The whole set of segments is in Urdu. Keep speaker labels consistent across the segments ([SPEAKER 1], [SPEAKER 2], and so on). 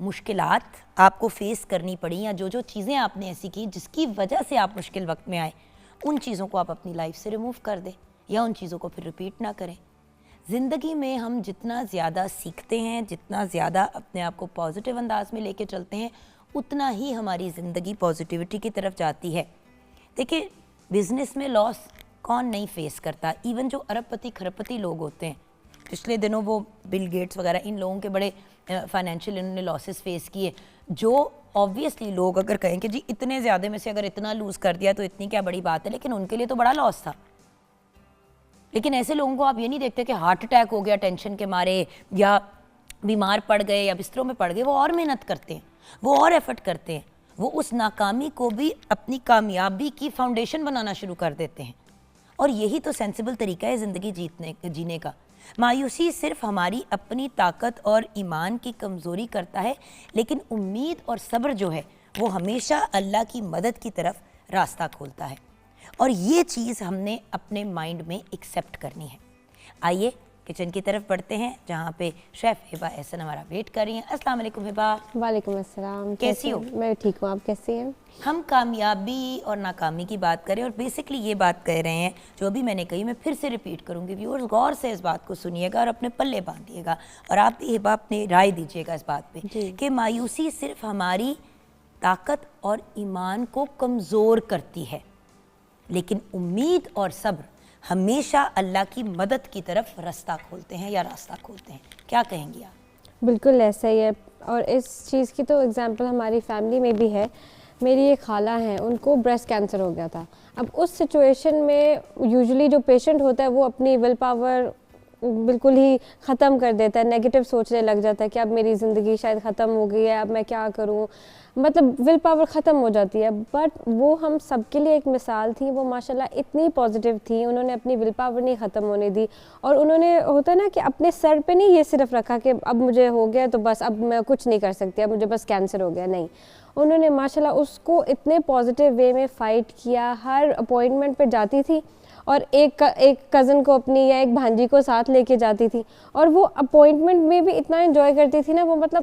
[SPEAKER 1] مشکلات آپ کو فیس کرنی پڑی یا جو چیزیں آپ نے ایسی کی جس کی وجہ سے آپ مشکل وقت میں آئے، ان چیزوں کو آپ اپنی لائف سے ریموو کر دیں یا ان چیزوں کو پھر ریپیٹ نہ کریں. زندگی میں ہم جتنا زیادہ سیکھتے ہیں، جتنا زیادہ اپنے آپ کو پازیٹیو انداز میں لے کے چلتے ہیں، اتنا ہی ہماری زندگی پازیٹیوٹی کی طرف جاتی ہے. دیکھیں بزنس میں لاس کون نہیں فیس کرتا، ایون جو ارب پتی کھرب پتی لوگ ہوتے ہیں. پچھلے دنوں وہ بل گیٹس وغیرہ ان لوگوں کے بڑے فائنینشیل انہوں نے لاسز فیس کیے، جو آبویسلی لوگ اگر کہیں کہ جی اتنے زیادہ میں سے اگر اتنا لوز کر دیا تو اتنی کیا بڑی بات ہے، لیکن ان کے لیے تو بڑا لاس تھا. لیکن ایسے لوگوں کو آپ یہ نہیں دیکھتے کہ ہارٹ اٹیک ہو گیا ٹینشن کے مارے یا بیمار پڑ گئے یا بستروں میں پڑ گئے. وہ اور محنت کرتے ہیں، وہ اور ایفرٹ کرتے ہیں، وہ اس ناکامی کو بھی اپنی کامیابی کی فاؤنڈیشن بنانا شروع کر دیتے ہیں. اور یہی تو سینسیبل طریقہ ہے زندگی جینے کا. مایوسی صرف ہماری اپنی طاقت اور ایمان کی کمزوری کرتا ہے، لیکن امید اور صبر جو ہے وہ ہمیشہ اللہ کی مدد کی طرف راستہ کھولتا ہے. اور یہ چیز ہم نے اپنے مائنڈ میں ایکسیپٹ کرنی ہے. آئیے کچن کی طرف بڑھتے ہیں جہاں پہ شیف ہبا احسن ہمارا ویٹ کر رہی ہیں. السلام علیکم ہبا.
[SPEAKER 2] وعلیکم السلام.
[SPEAKER 1] کیسی ہو؟
[SPEAKER 2] میں ٹھیک ہوں، آپ کیسی ہیں؟
[SPEAKER 1] ہم کامیابی اور ناکامی کی بات کریں اور بیسکلی یہ بات کہہ رہے ہیں جو ابھی میں نے کہی، میں پھر سے ریپیٹ کروں گی. ویورز غور سے اس بات کو سنیے گا اور اپنے پلے باندھیے گا، اور آپ بھی ہبا اپنی رائے دیجیے گا اس بات پہ کہ مایوسی صرف ہماری طاقت اور ایمان کو کمزور کرتی ہے، لیکن امید اور صبر ہمیشہ اللہ کی مدد کی طرف راستہ کھولتے ہیں یا راستہ کھولتے ہیں. کیا کہیں گی آپ؟
[SPEAKER 2] بالکل ایسا ہی ہے، اور اس چیز کی تو اگزامپل ہماری فیملی میں بھی ہے. میری ایک خالہ ہیں، ان کو بریسٹ کینسر ہو گیا تھا. اب اس سچویشن میں یوزلی جو پیشنٹ ہوتا ہے وہ اپنی ول پاور بالکل ہی ختم کر دیتا ہے، نیگیٹو سوچنے لگ جاتا ہے کہ اب میری زندگی شاید ختم ہو گئی ہے، اب میں کیا کروں، مطلب ول پاور ختم ہو جاتی ہے. بٹ وہ ہم سب کے لیے ایک مثال تھی. وہ ماشاءاللہ اتنی پازیٹیو تھی، انہوں نے اپنی ول پاور نہیں ختم ہونے دی، اور انہوں نے ہوتا ہے نا کہ اپنے سر پہ نہیں یہ صرف رکھا کہ اب مجھے ہو گیا تو بس اب میں کچھ نہیں کر سکتی، اب مجھے بس کینسر ہو گیا. نہیں، انہوں نے ماشاءاللہ اس کو اتنے پازیٹیو وے میں فائٹ کیا. ہر اپوائنٹمنٹ پہ جاتی تھی اور ایک کزن کو اپنی یا ایک بھانجی کو ساتھ لے کے جاتی تھی، اور وہ اپوائنٹمنٹ میں بھی اتنا انجوائے کرتی تھی نا، وہ مطلب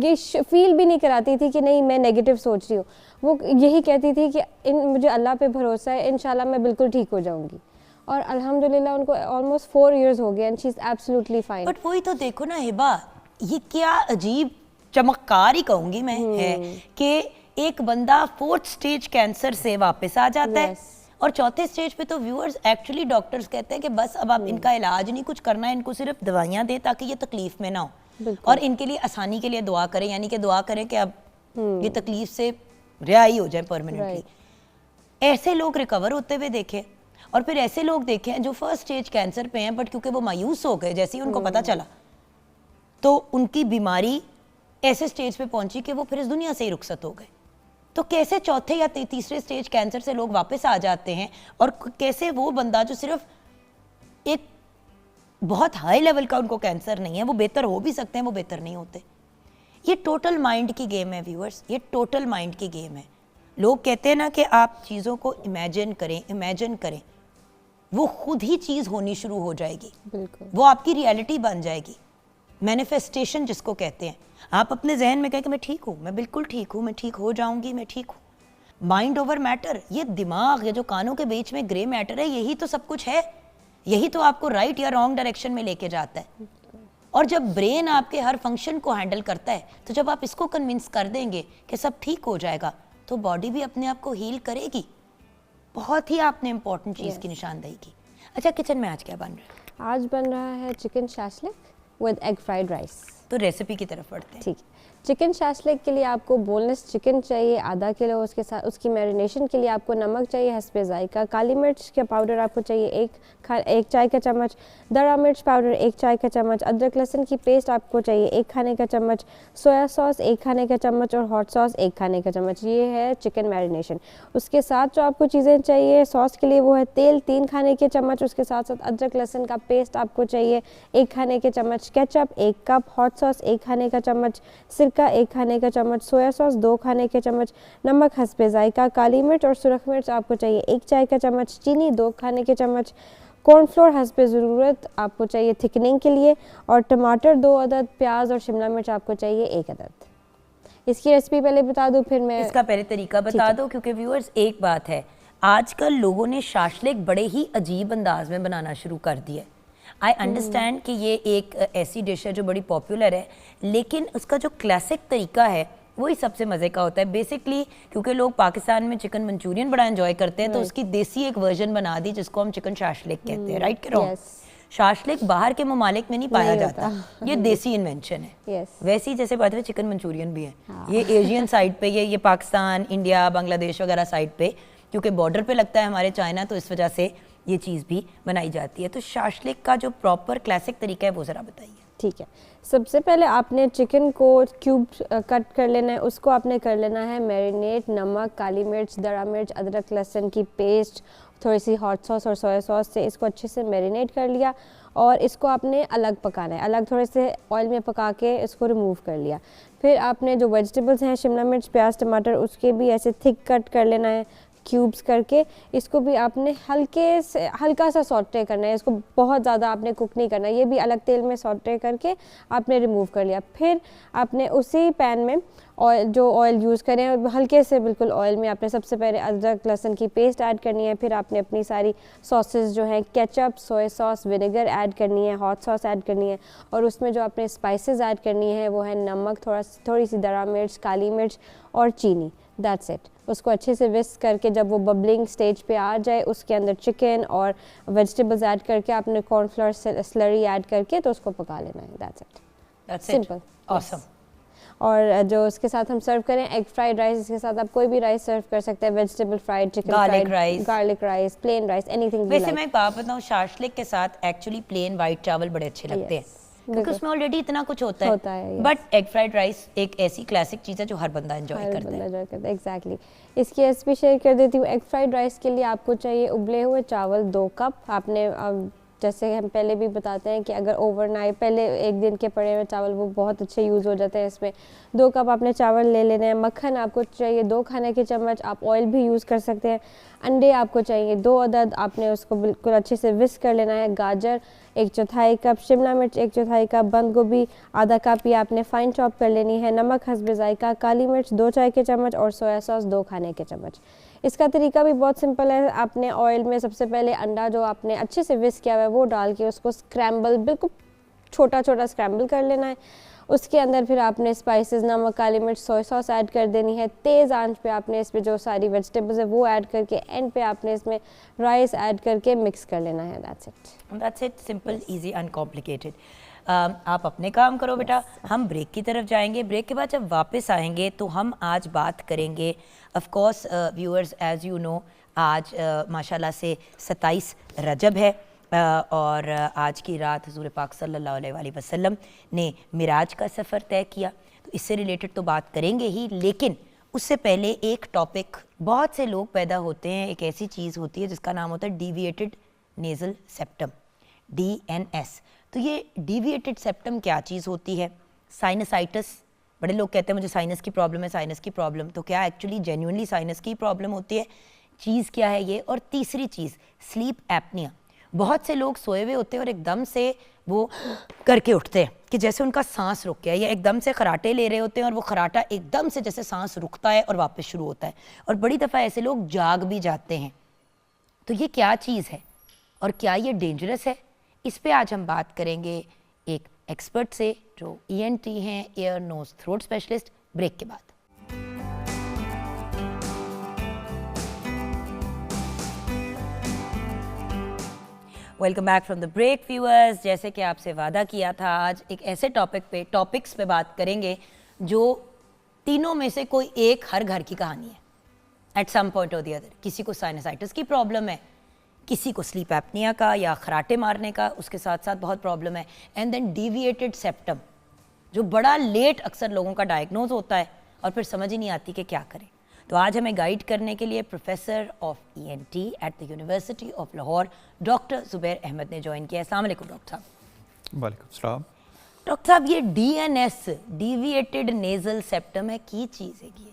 [SPEAKER 2] یہ فیل بھی نہیں کراتی تھی کہ نہیں میں نیگیٹو سوچ رہی ہوں. وہ یہی کہتی تھی کہ مجھے اللہ پہ بھروسہ ہے، انشاءاللہ میں بالکل ٹھیک ہو جاؤں گی. اور الحمدللہ ان کو آلموسٹ 4 ایئرز ہو گئے، and she is absolutely fine.
[SPEAKER 1] But وہی تو دیکھو نا ہبا، یہ کیا عجیب چمکار ہی کہوں گی میں ہے کہ ایک بندہ 4th سٹیج کینسر سے واپس آ جاتا ہے، اور 4تھے سٹیج پہ تو ویورز ایکچولی ڈاکٹرز کہتے ہیں کہ بس اب آپ ان کا علاج نہیں کچھ کرنا ہے، ان کو صرف دوائیاں دیں تاکہ یہ تکلیف میں نہ ہو، اور ان کے لیے آسانی کے لیے دعا کریں، یعنی کہ دعا کریں کہ اب یہ تکلیف سے رہائی ہو جائے پرماننٹلی. ایسے لوگ ریکور ہوتے ہوئے دیکھے، اور پھر ایسے لوگ دیکھے ہیں جو 1st سٹیج کینسر پہ ہیں، بٹ کیونکہ وہ مایوس ہو گئے جیسے ہی ان کو پتہ چلا تو ان کی بیماری ایسے سٹیج پہ پہنچی کہ وہ پھر اس دنیا سے ہی رخصت ہو گئے. تو کیسے 4تھے یا 3رے سٹیج کینسر سے لوگ واپس آ جاتے ہیں، اور کیسے وہ بندہ جو صرف ایک بہت ہائی لیول کا ان کو کینسر نہیں ہے، وہ بہتر ہو بھی سکتے ہیں، وہ بہتر نہیں ہوتے. یہ ٹوٹل مائنڈ کی گیم ہے ویورز، یہ ٹوٹل مائنڈ کی گیم ہے. لوگ کہتے ہیں نا کہ آپ چیزوں کو امیجن کریں، وہ خود ہی چیز ہونی شروع ہو جائے گی، وہ آپ کی ریالٹی بن جائے گی. مینیفیسٹیشن جس کو کہتے ہیں، آپ اپنے ذہن میں کہیں کہ میں ٹھیک ہوں، میں بالکل ٹھیک ہوں، میں ٹھیک ہو جاؤں گی، میں ٹھیک ہوں. مائنڈ اوور میٹر، یہ دماغ یا جو کانوں کے بیچ میں گرے میٹر ہے، یہی تو سب کچھ ہے، یہی تو آپ کو رائٹ یا رانگ ڈائریکشن میں لے کے جاتا ہے. اور جب برین آپ کے ہر فنکشن کو ہینڈل کرتا ہے، تو جب آپ اس کو کنونس کر دیں گے کہ سب ٹھیک ہو جائے گا، تو باڈی بھی اپنے آپ کو ہیل کرے گی. بہت ہی آپ نے امپورٹنٹ چیز کی نشاندہی کی. اچھا کچن میں آج کیا بن رہا ہے؟
[SPEAKER 2] آج بن رہا ہے chicken shashlik with egg fried rice.
[SPEAKER 1] تو ریسیپی کی طرف بڑھتے ہیں.
[SPEAKER 2] ٹھیک ہے. چکن شاشلک کے لیے آپ کو بونلیس چکن چاہیے آدھا کلو. اس کے ساتھ اس کی میرینیشن کے لیے آپ کو نمک چاہیے حسب ذائقہ. کالی مرچ کا پاؤڈر آپ کو چاہیے ایک چائے کا چمچ. درا مرچ پاؤڈر 1 چائے کا چمچ. ادرک لہسن کی پیسٹ آپ کو چاہیے 1 کھانے کا چمچ. سویا ساس 1 کھانے کا چمچ اور ہاٹ ساس 1 کھانے کا چمچ. یہ ہے چکن میرینیشن. اس کے ساتھ جو آپ کو چیزیں چاہیے ساس کے لیے وہ ہے تیل 3 کھانے کے چمچ. اس کے ساتھ ساتھ ادرک لہسن کا پیسٹ آپ کو چاہیے 1 کھانے کے چمچ. Ketchup 1 cup. ہاٹ ساس 1 کھانے کا چمچ. سرکہ 1 کھانے کا چمچ. سویا ساس 2 کھانے کے چمچ. نمک حسب ذائقہ. کالی مرچ اور سرخ مرچ آپ کو چاہیے 1 چائے کا چمچ. چینی 2 کھانے کے چمچ. کارن فلور حسب ضرورت آپ کو چاہیے تھکننگ کے لیے. اور ٹماٹر 2 عدد. پیاز اور شملہ مرچ آپ کو چاہیے 1 عدد. اس کی ریسپی پہلے بتا دوں پھر میں
[SPEAKER 1] اس کا پہلے طریقہ بتا دو, کیونکہ ویورز ایک بات ہے, آج کل لوگوں نے شاشلک بڑے ہی عجیب انداز میں بنانا شروع کر دیا ہے. آئی انڈرسٹینڈ کہ یہ ایک ایسی ڈش ہے جو بڑی پاپولر ہے, لیکن اس کا جو کلاسک طریقہ ہے وہی سب سے مزے کا ہوتا ہے. بیسکلی کیونکہ لوگ پاکستان میں چکن منچورین بڑا انجوائے کرتے ہیں, تو اس کی دیسی ایک ورژن بنا دی جس کو ہم چکن شاشلک کہتے ہیں, رائٹ کہ رانگ؟ شاشلک باہر کے ممالک میں نہیں پایا جاتا, یہ دیسی انوینشن ہے. ویسی جیسے بات ہے چکن منچورین بھی ہے, یہ ایشین سائڈ پہ, یہ پاکستان, انڈیا, بنگلہ دیش وغیرہ سائڈ پہ, کیونکہ بارڈر پہ لگتا ہے ہمارے چائنا, تو اس وجہ سے یہ چیز بھی بنائی جاتی ہے. تو شاشلک کا جو پراپر کلاسک طریقہ ہے وہ ذرا بتائیے.
[SPEAKER 2] ٹھیک ہے, سب سے پہلے آپ نے چکن کو کیوب کٹ کر لینا ہے, اس کو آپ نے کر لینا ہے میرینیٹ, نمک, کالی مرچ, درا مرچ, ادرک لہسن کی پیسٹ, تھوڑی سی ہاٹ سوس اور سویا سوس سے اس کو اچھے سے میرینیٹ کر لیا, اور اس کو آپ نے الگ پکانا ہے, الگ تھوڑے سے آئل میں پکا کے اس کو ریموو کر لیا. پھر آپ نے جو ویجیٹیبلس ہیں شملہ مرچ, پیاز, ٹماٹر, اس کے بھی ایسے تھک کٹ کر لینا ہے کیوبس کر کے. اس کو بھی آپ نے ہلکا سا سوٹے کرنا ہے, اس کو بہت زیادہ آپ نے کوک نہیں کرنا, یہ بھی الگ تیل میں سوٹے کر کے آپ نے ریموو کر لیا. پھر آپ نے اسی پین میں آئل یوز کریں, ہلکے سے بالکل آئل میں آپ نے سب سے پہلے ادرک لہسن کی پیسٹ ایڈ کرنی ہے. پھر آپ نے اپنی ساری ساسز جو ہیں کیچپ, سویا ساس, ونیگر ایڈ کرنی ہے, ہاٹ ساس ایڈ کرنی ہے, اور اس میں جو آپ نے اسپائسز ایڈ کرنی ہے وہ ہے نمک, تھوڑی سی درا مرچ, کالی مرچ اور چینی. That's it. اس کو اچھے سے وسک کر کے جب وہ ببلنگ سٹیج پہ آ جائے, اس کے اندر چکن اور ویجیٹیبلز ایڈ کر کے آپ نے کارن فلاور سلری ایڈ کر کے تو اس کو پکا لینا ہے. دیٹس اٹ, سمپل, آسم. اور جو اس کے ساتھ ہم سرو کریں ایگ فرائیڈ رائس, اس کے ساتھ آپ کوئی بھی رائس سرو کر سکتے ہیں, vegetable fried, chicken fried, garlic rice, plain rice, anything.
[SPEAKER 1] ویسے میں ایک بات بتاؤں, شاشلک کے ساتھ ایکچولی پلین وائٹ چاول بڑے اچھے لگتے ہیں, کیونکہ اس میں آلریڈی اتنا کچھ ہوتا ہے. بٹ ایگ فرائیڈ رائس ایک ایسی کلاسک چیز ہے جو ہر بندہ انجوائے کرتا ہے.
[SPEAKER 2] ایگزیکٹلی. اس کی ریسپی شیئر کر دیتی ہوں. ایگ فرائیڈ رائس کے لیے آپ کو چاہیے ابلے ہوئے چاول 2 کپ. آپ نے جیسے ہم پہلے بھی بتاتے ہیں کہ اگر اوور نائٹ پہلے ایک دن کے پڑے ہوئے چاول وہ بہت اچھے یوز ہو جاتے ہیں, اس میں 2 کپ آپ نے چاول لے لینے ہیں. مکھن آپ کو چاہیے 2 کھانے کے چمچ, آپ آئل بھی یوز کر سکتے ہیں. انڈے آپ کو چاہیے 2 عدد, آپ نے اس کو بالکل اچھے سے وسک کر لینا ہے. گاجر 1/4 کپ, شملہ مرچ 1/4 کپ, بند گوبھی آدھا کپ, یہ آپ نے فائن چاپ کر لینی ہے. نمک حسب ذائقہ, کالی مرچ 2 چائے کے چمچ اور سویا ساس 2 کھانے کے چمچ. اس کا طریقہ بھی بہت سمپل ہے. آپ نے آئل میں سب سے پہلے انڈا جو آپ نے اچھے سے وسک کیا ہوا ہے وہ ڈال کے اس کو اسکریمبل, بالکل چھوٹا چھوٹا اسکریمبل کر لینا ہے. اس کے اندر پھر آپ نے اسپائسز, نمک, کالی مرچ, سویا ساس ایڈ کر دینی ہے. تیز آنچ پہ آپ نے اس پہ جو ساری ویجیٹیبلز ہیں وہ ایڈ کر کے اینڈ پہ آپ نے اس میں رائس ایڈ کر کے مکس کر لینا ہے.
[SPEAKER 1] That's it, simple, easy, uncomplicated. آپ اپنے کام کرو بیٹا, ہم بریک کی طرف جائیں گے. بریک کے بعد جب واپس آئیں گے تو ہم آج بات کریں گے, of course viewers as you know آج ماشاءاللہ سے 27 رجب ہے, اور آج کی رات حضور پاک صلی اللہ علیہ وآلہ وسلم نے معراج کا سفر طے کیا. تو اس سے ریلیٹڈ تو بات کریں گے ہی, لیکن اس سے پہلے ایک ٹاپک, بہت سے لوگ پیدا ہوتے ہیں, ایک ایسی چیز ہوتی ہے جس کا نام ہوتا ہے ڈیویٹڈ نیزل سیپٹم, DNS. تو یہ ڈیویٹڈ سیپٹم کیا چیز ہوتی ہے؟ سائنسائٹس, بڑے لوگ کہتے ہیں مجھے سائنس کی پرابلم ہے, سائنس کی پرابلم, تو کیا ایکچولی جینیونلی سائنس کی پرابلم ہوتی ہے؟ چیز کیا ہے یہ؟ اور تیسری چیز سلیپ ایپنیا. بہت سے لوگ سوئے ہوئے ہوتے ہیں اور ایک دم سے وہ کر کے اٹھتے ہیں کہ جیسے ان کا سانس رک گیا, یا ایک دم سے خراٹے لے رہے ہوتے ہیں اور وہ خراٹا ایک دم سے جیسے سانس رکتا ہے اور واپس شروع ہوتا ہے, اور بڑی دفعہ ایسے لوگ جاگ بھی جاتے ہیں. تو یہ کیا چیز ہے اور کیا یہ ڈینجرس ہے؟ اس پہ آج ہم بات کریں گے ایک ایکسپرٹ سے جو ENT ہیں, ایئر نوز تھروٹ اسپیشلسٹ. بریک کے بعد. Welcome back from the break viewers. جیسے کہ آپ سے وعدہ کیا تھا, آج ایک ایسے ٹاپکس پہ بات کریں گے جو تینوں میں سے کوئی ایک ہر گھر کی کہانی ہے ایٹ سم پوائنٹ اور دی ادر. کسی کو سائنسائٹس کی پرابلم ہے, کسی کو سلیپ ایپنیا کا یا خراٹے مارنے کا اس کے ساتھ ساتھ بہت پرابلم ہے. اینڈ دین ڈیویٹڈ سیپٹم جو بڑا لیٹ اکثر لوگوں کا ڈائگنوز ہوتا ہے اور پھر سمجھ ہی نہیں آتی کہ کیا کریں. تو آج ہمیں گائیڈ کرنے کے لیے professor of ENT at the university of Lahore doctor Zubair Ahmed نے جوائن کیا. السلام علیکم ڈاکٹر صاحب.
[SPEAKER 3] وعلیکم السلام.
[SPEAKER 1] ڈاکٹر صاحب یہ DNS ڈیویٹڈ نیزل سیپٹم ہے, کی چیز ہے یہ؟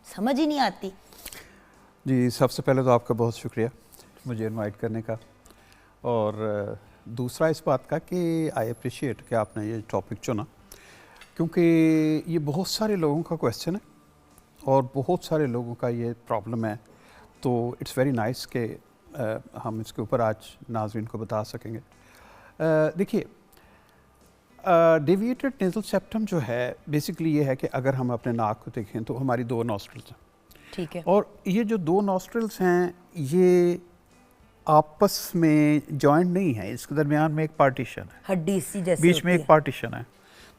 [SPEAKER 1] سمجھ ہی نہیں آتی.
[SPEAKER 3] جی سب سے پہلے تو آپ کا بہت شکریہ مجھے انوائٹ کرنے کا, اور دوسرا اس بات کا کہ آئی اپریشیٹ کہ آپ نے یہ ٹاپک چنا, کیونکہ یہ بہت سارے لوگوں کا کویشچن ہے اور بہت سارے لوگوں کا یہ پرابلم ہے، تو اٹس ویری نائس کہ ہم اس کے اوپر آج ناظرین کو بتا سکیں گے. دیکھیے ڈیویٹڈ نیزل سیپٹم جو ہے بیسکلی یہ ہے کہ اگر ہم اپنے ناک کو دیکھیں تو ہماری 2 نوسٹرلز ہیں.
[SPEAKER 1] ٹھیک ہے.
[SPEAKER 3] اور یہ جو 2 نوسٹرلز ہیں یہ آپس میں جوائنٹ نہیں ہے، اس کے درمیان میں ایک پارٹیشن ہے،
[SPEAKER 1] ہڈی سی جیسے
[SPEAKER 3] بیچ میں ایک پارٹیشن ہے.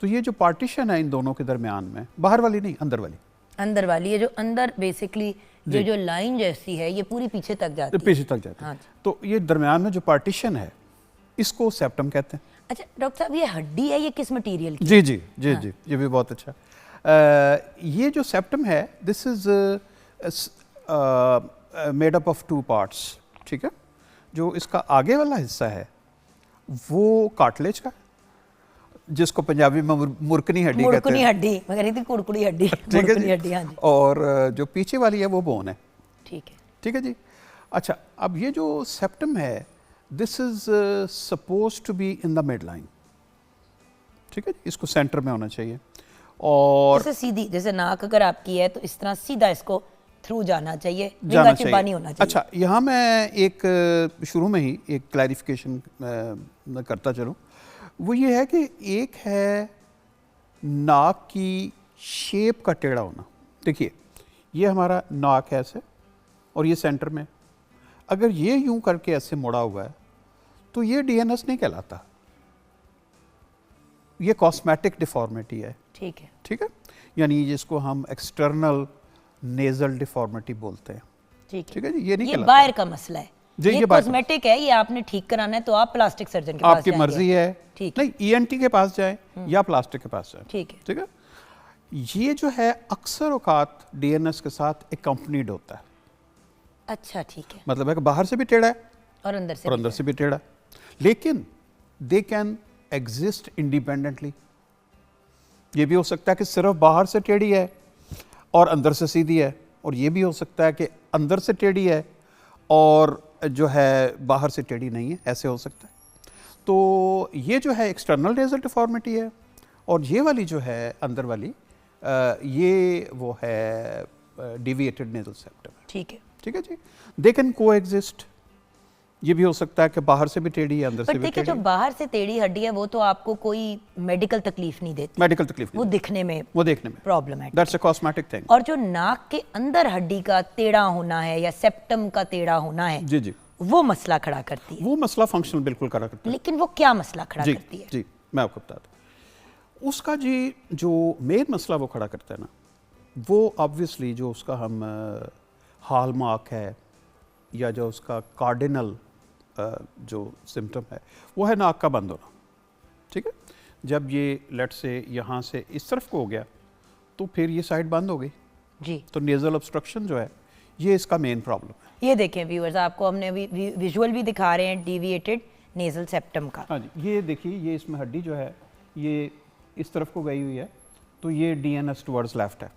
[SPEAKER 3] تو یہ جو پارٹیشن ہے ان دونوں کے درمیان میں، باہر والی نہیں اندر والی،
[SPEAKER 1] اندر والی یہ جو اندر بیسکلی یہ جو لائن جیسی ہے یہ پوری پیچھے تک جاتی ہے.
[SPEAKER 3] پیچھے تک جاتی ہے. تو یہ درمیان میں جو پارٹیشن ہے اس کو سیپٹم کہتے ہیں.
[SPEAKER 1] اچھا ڈاکٹر صاحب، یہ ہڈی ہے، یہ کس مٹیریل کی؟
[SPEAKER 3] جی جی جی جی یہ بھی بہت اچھا. یہ جو سیپٹم ہے this is made up of 2 parts. ٹھیک ہے. جو اس کا آگے والا حصہ ہے وہ کارٹلیج کا، جس کو پنجابی میں مرکنی ہڈی کہتے ہیں.
[SPEAKER 1] مرکنی ہڈی مگر یہ تھی کڑکڑی ہڈی. مرکنی ہڈی. ہاں جی.
[SPEAKER 3] اور جو پیچھے والی ہے وہ بون ہے.
[SPEAKER 1] ٹھیک ہے.
[SPEAKER 3] ٹھیک ہے جی. اچھا اب یہ جو سیپٹم ہے this is suppose to be in the midline. ٹھیک ہے جی. اس کو سینٹر میں ہونا چاہیے. اور
[SPEAKER 1] جیسے سیدھی، جیسے ناک اگر آپ کی ہے تو اس طرح سیدھا اس کو تھرو جانا چاہیے،
[SPEAKER 3] جانا
[SPEAKER 1] چپانی ہونا چاہیے.
[SPEAKER 3] اچھا یہاں میں ایک شروع میں ہی ایک کلیریفیکیشن کرتا چلوں. وہ یہ ہے کہ ایک ہے ناک کی شیپ کا ٹیڑھا ہونا. دیکھیے یہ ہمارا ناک ہے ایسے اور یہ سینٹر میں، اگر یہ یوں کر کے ایسے مڑا ہوا ہے تو یہ ڈی این ایس نہیں کہلاتا، یہ کاسمیٹک ڈیفارمیٹی ہے.
[SPEAKER 1] ٹھیک ہے.
[SPEAKER 3] ٹھیک ہے. یعنی جس کو ہم ایکسٹرنل نیزل ڈیفارمیٹی بولتے ہیں.
[SPEAKER 1] ٹھیک
[SPEAKER 3] ہے جی. یہ نہیں کہلاتا،
[SPEAKER 1] باہر کا مسئلہ ہے.
[SPEAKER 3] جی
[SPEAKER 1] یہ کاسمیٹک ہے، یہ آپ نے ٹھیک کرانا ہے تو آپ پلاسٹک سرجن کے پاس
[SPEAKER 3] آپ کی مرضی ہے. نہیں ای این ٹی کے پاس جائیں یا پلاسٹک کے پاس جائیں.
[SPEAKER 1] ٹھیک ہے.
[SPEAKER 3] ٹھیک ہے. یہ جو ہے اکثر اوقات ڈی این ایس کے ساتھ اکمپنیڈ ہوتا ہے.
[SPEAKER 1] اچھا ٹھیک ہے.
[SPEAKER 3] مطلب ہے کہ باہر سے بھی ٹیڑھا ہے
[SPEAKER 1] اور
[SPEAKER 3] اندر سے بھی ٹیڑھا ہے، لیکن دے کین ایگزسٹ انڈیپینڈنٹلی. یہ بھی ہو سکتا ہے کہ صرف باہر سے ٹیڑھی ہے اور اندر سے سیدھی ہے، اور یہ بھی ہو سکتا ہے کہ اندر سے ٹیڑھی ہے اور جو ہے باہر سے ٹیڑھی نہیں ہے، ایسے ہو سکتا ہے. تو یہ جو ہے ایکسٹرنل نیزل ڈیفارمیٹی ہے، اور یہ والی جو ہے اندر والی یہ وہ ہے ڈیویٹڈ نیزل سیپٹم.
[SPEAKER 1] ٹھیک ہے.
[SPEAKER 3] ٹھیک ہے جی. دے کین کو ایگزسٹ. یہ بھی ہو سکتا ہے کہ باہر سے بھی ٹیڑھی ہے اندر سے بھی ٹیڑھی.
[SPEAKER 1] جو باہر سے ٹیڑھی ہڈی ہے وہ تو آپ کو کوئی میڈیکل تکلیف نہیں دیتی،
[SPEAKER 3] میڈیکل تکلیف
[SPEAKER 1] وہ دیکھنے میں پرابلم ہے.
[SPEAKER 3] That's a cosmetic thing.
[SPEAKER 1] اور جو ناک کے اندر ہڈی کا ٹیڑھا ہونا ہے یا سیپٹم کا ٹیڑھا ہونا ہے،
[SPEAKER 3] جی جی
[SPEAKER 1] وہ مسئلہ کھڑا کرتی ہے.
[SPEAKER 3] وہ مسئلہ فنکشنل بالکل کھڑا کرتا ہے.
[SPEAKER 1] لیکن وہ کیا مسئلہ کھڑا کرتی ہے؟
[SPEAKER 3] جی میں آپ کو بتا دوں. اس کا جی جو مین مسئلہ وہ کھڑا کرتا ہے نا، وہ آبویسلی جو اس کا ہم ہال مارک ہے یا جو اس کا کارڈینل جو سمٹم ہے وہ ہے ناک کا بند ہونا. ٹھیک ہے. جب یہ لیٹ سے یہاں سے اس طرف کو ہو گیا تو پھر یہ سائڈ بند ہو گئی.
[SPEAKER 1] جی.
[SPEAKER 3] تو نیزل obstruction جو ہے یہ اس کا مین پرابلم ہے.
[SPEAKER 1] یہ دیکھیں ویورز، آپ کو ہم نے ویژول بھی دکھا رہے ہیں ڈیویٹڈ نیزل سیپٹم کا.
[SPEAKER 3] ہاں جی. یہ دیکھیے یہ اس میں ہڈی جو ہے یہ اس طرف کو گئی ہوئی ہے، تو یہ D N S towards left ہے.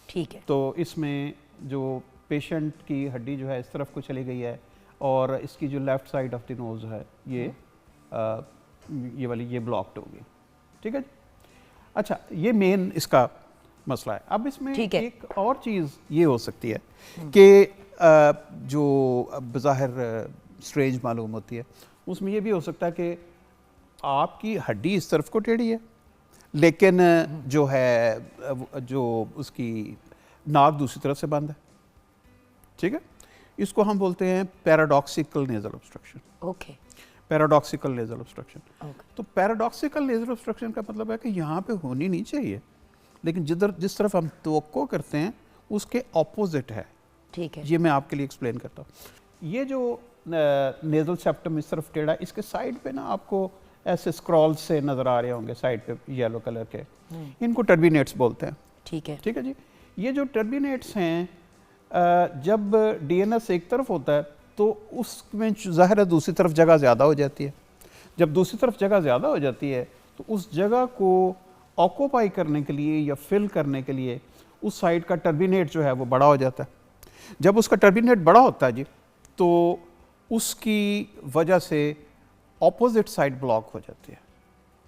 [SPEAKER 1] ٹھیک ہے.
[SPEAKER 3] تو اس میں جو پیشنٹ کی ہڈی جو ہے اس طرف کو چلی گئی ہے، اور اس کی جو لیفٹ سائڈ آف دی نوز ہے یہ والی یہ بلاکڈ ہو گئی. ٹھیک ہے جی. اچھا یہ مین اس کا مسئلہ ہے. اب اس میں ایک اور چیز یہ ہو سکتی ہے کہ جو بظاہر سٹرینج معلوم ہوتی ہے، اس میں یہ بھی ہو سکتا ہے کہ آپ کی ہڈی اس طرف کو ٹیڑھی ہے لیکن جو ہے جو اس کی ناک دوسری طرف سے بند ہے. ٹھیک ہے. اس کو ہم بولتے ہیں paradoxical nasal obstruction.
[SPEAKER 1] Okay.
[SPEAKER 3] Paradoxical nasal obstruction. تو پیراڈاکسیکل نیزل obstruction کا مطلب ہے کہ یہاں پہ ہونی نہیں چاہیے، لیکن جس طرف ہم توقع کرتے ہیں اس کے اپوزٹ ہے.
[SPEAKER 1] ٹھیک ہے.
[SPEAKER 3] یہ میں آپ کے لیے ایکسپلین کرتا ہوں. یہ جو نیزل سیپٹم اس طرف ٹیڑھا، اس کے سائڈ پہ نا آپ کو ایسے اسکرال سے نظر آ رہے ہوں گے سائڈ پہ یلو کلر کے، ان کو ٹربینیٹس بولتے ہیں.
[SPEAKER 1] ٹھیک ہے.
[SPEAKER 3] ٹھیک ہے جی. یہ جو ٹربینیٹس ہیں جب ڈی این ایس ایک طرف ہوتا ہے تو اس میں ظاہر ہے دوسری طرف جگہ زیادہ ہو جاتی ہے. جب دوسری طرف جگہ زیادہ ہو جاتی ہے تو اس جگہ کو آکوپائی کرنے کے لیے یا فل کرنے کے لیے اس سائڈ کا ٹربینیٹ جو ہے وہ بڑا ہو جاتا ہے. جب اس کا ٹربینیٹ بڑا ہوتا ہے جی تو اس کی وجہ سے اپوزٹ سائڈ بلاک ہو جاتی ہے.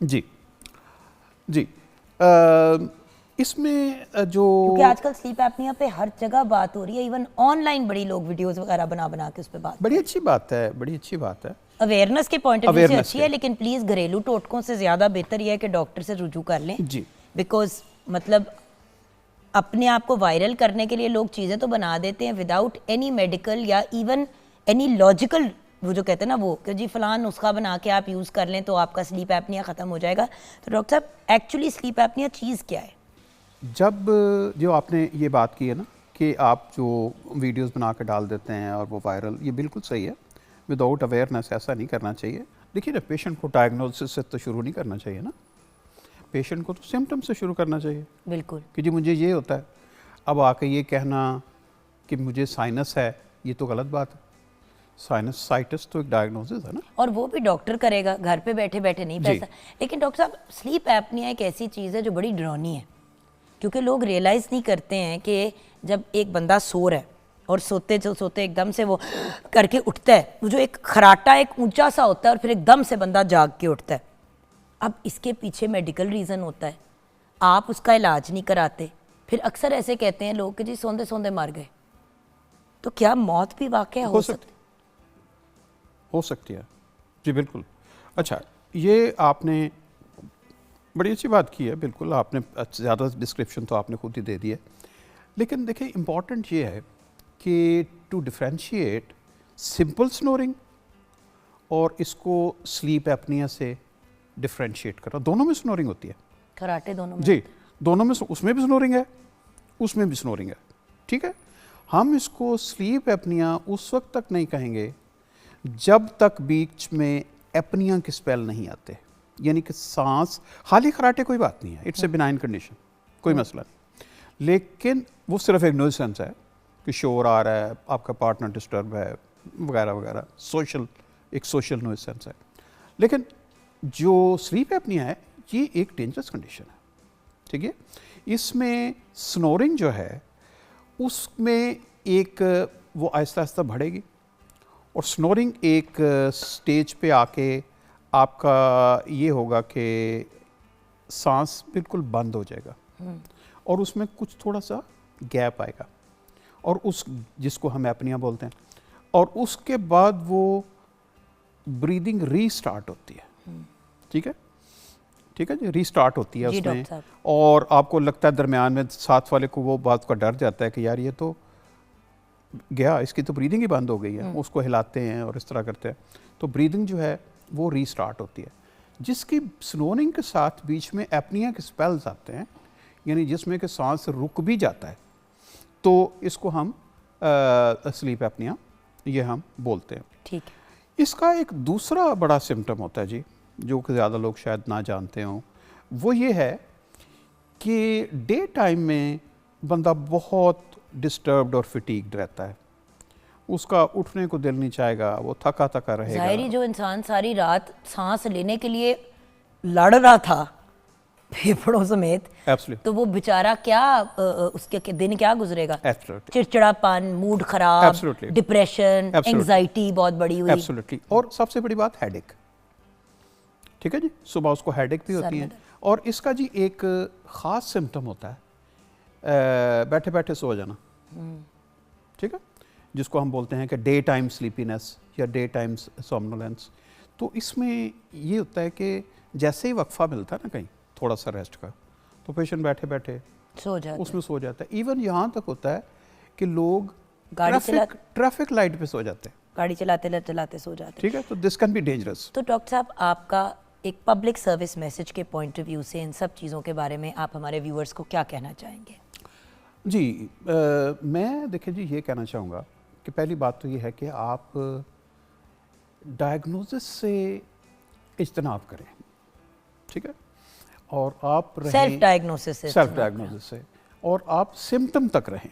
[SPEAKER 3] جی جی اس میں جو
[SPEAKER 1] کیونکہ آج کل سلیپ ایپنیا پہ ہر جگہ بات ہو رہی ہے، ایون آن لائن بڑی لوگ ویڈیوز وغیرہ بنا کے اس پہ بات،
[SPEAKER 3] بڑی اچھی بات ہے، بڑی اچھی بات ہے،
[SPEAKER 1] اویئرنیس کے پوائنٹ آف ویو سے اچھی ہے، لیکن پلیز گھریلو ٹوٹکوں سے زیادہ بہتر یہ ہے کہ ڈاکٹر سے رجوع کر لیں.
[SPEAKER 3] جی
[SPEAKER 1] بیکاز مطلب اپنے آپ کو وائرل کرنے کے لیے لوگ چیزیں تو بنا دیتے ہیں وداؤٹ اینی میڈیکل یا ایون اینی لاجیکل، وہ جو کہتے ہیں نا وہ کہ جی فلاں نسخہ بنا کے آپ یوز کر لیں تو آپ کا سلیپ ایپنیا ختم ہو جائے گا. تو ڈاکٹر صاحب ایکچولی سلیپ ایپنیا چیز کیا ہے؟
[SPEAKER 3] جب جو آپ نے یہ بات کی ہے نا کہ آپ جو ویڈیوز بنا کے ڈال دیتے ہیں اور وہ وائرل، یہ بالکل صحیح ہے. وداؤٹ اویئرنیس ایسا نہیں کرنا چاہیے. دیکھیے نا، پیشنٹ کو ڈائگنوسس سے تو شروع نہیں کرنا چاہیے نا، پیشنٹ کو تو سمٹم سے شروع کرنا چاہیے.
[SPEAKER 1] بالکل
[SPEAKER 3] کہ جی مجھے یہ ہوتا ہے. اب آ کے یہ کہنا کہ مجھے سائنس ہے، یہ تو غلط بات ہے. سائنسائٹس تو ایک ڈائگنوسس ہے نا،
[SPEAKER 1] اور وہ بھی ڈاکٹر کرے گا، گھر پہ بیٹھے بیٹھے نہیں پیسہ. لیکن ڈاکٹر صاحب سلیپ ایپنیا ایک ایسی چیز ہے جو بڑی ڈرونی ہے، کیونکہ لوگ ریئلائز نہیں کرتے ہیں کہ جب ایک بندہ سو رہا ہے اور سوتے ایک دم سے وہ کر کے اٹھتا ہے، وہ جو ایک خراٹا ایک اونچا سا ہوتا ہے اور پھر ایک دم سے بندہ جاگ کے اٹھتا ہے. اب اس کے پیچھے میڈیکل ریزن ہوتا ہے، آپ اس کا علاج نہیں کراتے. پھر اکثر ایسے کہتے ہیں لوگ کہ جی سوندے سوندے مر گئے. تو کیا موت بھی واقع ہو
[SPEAKER 3] سکتی ہے؟ جی بالکل. اچھا، یہ آپ نے بڑی اچھی بات کی ہے، بالکل آپ نے زیادہ ڈسکرپشن تو آپ نے خود ہی دے دی ہے. لیکن دیکھیں امپورٹنٹ یہ ہے کہ ٹو ڈیفرینشیٹ سمپل سنورنگ اور اس کو سلیپ ایپنیا سے ڈیفرینشیٹ کرنا. دونوں میں سنورنگ ہوتی ہے،
[SPEAKER 1] کراٹے دونوں میں.
[SPEAKER 3] جی دونوں میں، اس میں بھی سنورنگ ہے، اس میں بھی سنورنگ ہے. ٹھیک ہے، ہم اس کو سلیپ ایپنیا اس وقت تک نہیں کہیں گے جب تک بیچ میں ایپنیا کے سپیل نہیں آتے. یعنی کہ سانس خالی خراٹے کوئی بات نہیں ہے، اٹس اے بینائن کنڈیشن، کوئی مسئلہ نہیں. لیکن وہ صرف ایک نوئسنس ہے کہ شور آ رہا ہے، آپ کا پارٹنر ڈسٹرب ہے وغیرہ وغیرہ، ایک سوشل نوئسنس ہے. لیکن جو سلیپ ایپنیا ہے یہ ایک ڈینجرس کنڈیشن ہے. ٹھیک ہے، اس میں سنورنگ جو ہے اس میں ایک وہ آہستہ آہستہ بڑھے گی، اور سنورنگ ایک سٹیج پہ آ کے آپ کا یہ ہوگا کہ سانس بالکل بند ہو جائے گا، اور اس میں کچھ تھوڑا سا گیپ آئے گا، اور اس جس کو ہم ایپنیا بولتے ہیں. اور اس کے بعد وہ بریدنگ ری سٹارٹ ہوتی ہے. ٹھیک ہے، ٹھیک ہے جی، ری سٹارٹ ہوتی ہے اس میں. اور آپ کو لگتا ہے درمیان میں ساتھ والے کو وہ بات کا ڈر جاتا ہے کہ یار یہ تو گیا، اس کی تو بریدنگ ہی بند ہو گئی ہے. اس کو ہلاتے ہیں اور اس طرح کرتے ہیں، تو بریدنگ جو ہے وہ ری سٹارٹ ہوتی ہے. جس کی سنورنگ کے ساتھ بیچ میں ایپنیا کے سپیلز آتے ہیں، یعنی جس میں کہ سانس رک بھی جاتا ہے، تو اس کو ہم سلیپ ایپنیا یہ ہم بولتے ہیں.
[SPEAKER 1] ٹھیک ہے.
[SPEAKER 3] اس کا ایک دوسرا بڑا سمٹم ہوتا ہے جی، جو کہ زیادہ لوگ شاید نہ جانتے ہوں، وہ یہ ہے کہ ڈے ٹائم میں بندہ بہت ڈسٹربڈ اور فٹیگڈ رہتا ہے. اس کا اٹھنے کو دل نہیں چاہے گا، وہ تھکا تھکا رہے گا.
[SPEAKER 1] ظاہری جو انسان ساری رات سانس لینے کے لیے لڑ رہا تھا پھیپھڑوں سمیت، تو وہ بیچارہ کیا اس کے دن کیا گزرے گا؟ چڑچڑا پن، موڈ خراب، ڈپریشن، انگزائٹی بہت بڑی ہوئی.
[SPEAKER 3] ایبسولوٹلی. اور سب سے بڑی بات ہیڈ ایک. ٹھیک ہے جی، صبح اس کو ہیڈ ایک بھی ہوتی ہے. اور اس کا جی ایک خاص سمٹم ہوتا ہے بیٹھے بیٹھے سو جانا. ٹھیک ہے، جس کو ہم بولتے ہیں کہ ڈے ٹائم سلیپینس یا ڈے ٹائم سومنولینس. تو اس میں یہ ہوتا ہے کہ جیسے ہی وقفہ ملتا ہے نا کہیں تھوڑا سا ریسٹ کا، تو پیشنٹ بیٹھے بیٹھے اس میں سو جاتا ہے. ایون یہاں تک ہوتا ہے کہ لوگ ٹریفک لائٹ پہ سو جاتے ہیں،
[SPEAKER 1] گاڑی چلاتے چلاتے سو جاتے ہیں.
[SPEAKER 3] ٹھیک ہے، تو دس کین بی ڈینجرس.
[SPEAKER 1] تو ڈاکٹر صاحب آپ کا ایک پبلک سروس میسج کے پوائنٹ آف ویو سے ان سب چیزوں کے بارے میں آپ ہمارے ویورز کو کیا کہنا چاہیں گے؟
[SPEAKER 3] جی میں دیکھیں جی یہ کہنا چاہوں گا کہ پہلی بات تو یہ ہے کہ آپ ڈائگنوزس سے اجتناب کریں. ٹھیک ہے، اور آپ رہیں
[SPEAKER 1] سیلف ڈائگنوسس
[SPEAKER 3] سے، اور آپ سمٹم تک رہیں.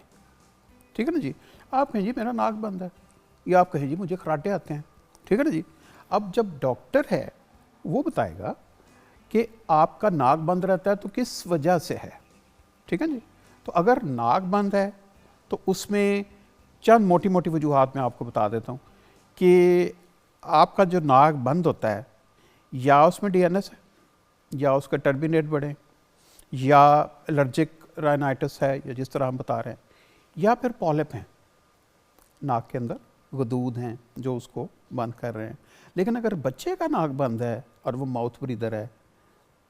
[SPEAKER 3] ٹھیک ہے نا جی. آپ کہیں جی میرا ناک بند ہے، یا آپ کہیں جی مجھے خراٹے آتے ہیں. ٹھیک ہے نا جی. اب جب ڈاکٹر ہے وہ بتائے گا کہ آپ کا ناک بند رہتا ہے تو کس وجہ سے ہے. ٹھیک ہے جی. تو اگر ناک بند ہے تو اس میں چند موٹی موٹی وجوہات میں آپ کو بتا دیتا ہوں کہ آپ کا جو ناک بند ہوتا ہے یا اس میں ڈی این ایس ہے، یا اس کا ٹربینیٹ بڑھیں یا الرجک رائنائٹس ہے یا جس طرح ہم بتا رہے ہیں, یا پھر پالپ ہیں ناک کے اندر, غدود ہیں جو اس کو بند کر رہے ہیں. لیکن اگر بچے کا ناک بند ہے اور وہ ماؤتھ بریدر ہے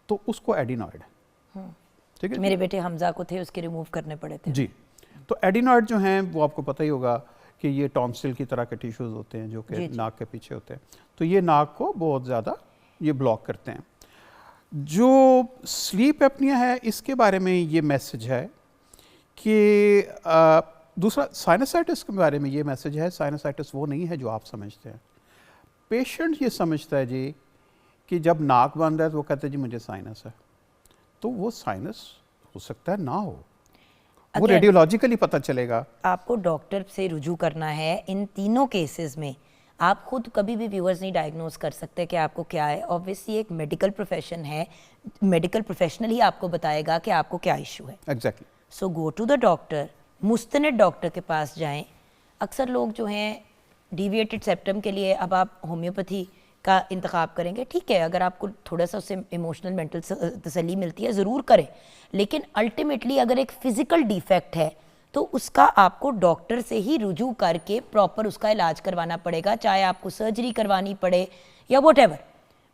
[SPEAKER 3] تو اس کو ایڈینوائڈ ہے. ٹھیک ہے,
[SPEAKER 1] میرے بیٹے حمزہ کو تھے, اس کے ریموو کرنے پڑے تھے.
[SPEAKER 3] جی, تو ایڈینوائڈ جو ہیں وہ آپ کو پتہ ہی ہوگا کہ یہ ٹونسل کی طرح کے ٹیشوز ہوتے ہیں جو کہ ناک کے پیچھے ہوتے ہیں, تو یہ ناک کو بہت زیادہ یہ بلاک کرتے ہیں. جو سلیپ ایپنیا ہے اس کے بارے میں یہ میسج ہے کہ دوسرا سائنسائٹس کے بارے میں یہ میسج ہے, سائنسائٹس وہ نہیں ہے جو آپ سمجھتے ہیں. پیشنٹ یہ سمجھتا ہے جی کہ جب ناک بند ہے تو وہ کہتے ہیں جی مجھے سائنس ہے, تو وہ سائنس ہو سکتا ہے نہ ہو, وہ ریڈیولوجیکلی پتہ چلے گا.
[SPEAKER 1] آپ کو ڈاکٹر سے رجوع کرنا ہے. ان تینوں کیسز میں آپ خود کبھی بھی ویورز نہیں ڈائگنوز کر سکتے کہ آپ کو کیا ہے. اوبویسلی ایک میڈیکل پروفیشن ہے, میڈیکل پروفیشنل ہی آپ کو بتائے گا کہ آپ کو کیا ایشو ہے.
[SPEAKER 3] Exactly.
[SPEAKER 1] So go to the doctor, مستند ڈاکٹر کے پاس جائیں. اکثر لوگ جو ہیں ڈیویٹڈ سیپٹم کے لیے اب آپ ہومیوپیتھی کا انتخاب کریں گے, ٹھیک ہے, اگر آپ کو تھوڑا سا اس سے ایموشنل مینٹل تسلی ملتی ہے ضرور کریں, لیکن الٹیمیٹلی اگر ایک فزیکل ڈیفیکٹ ہے تو اس کا آپ کو ڈاکٹر سے ہی رجوع کر کے پراپر اس کا علاج کروانا پڑے گا, چاہے آپ کو سرجری کروانی پڑے یا واٹ ایور.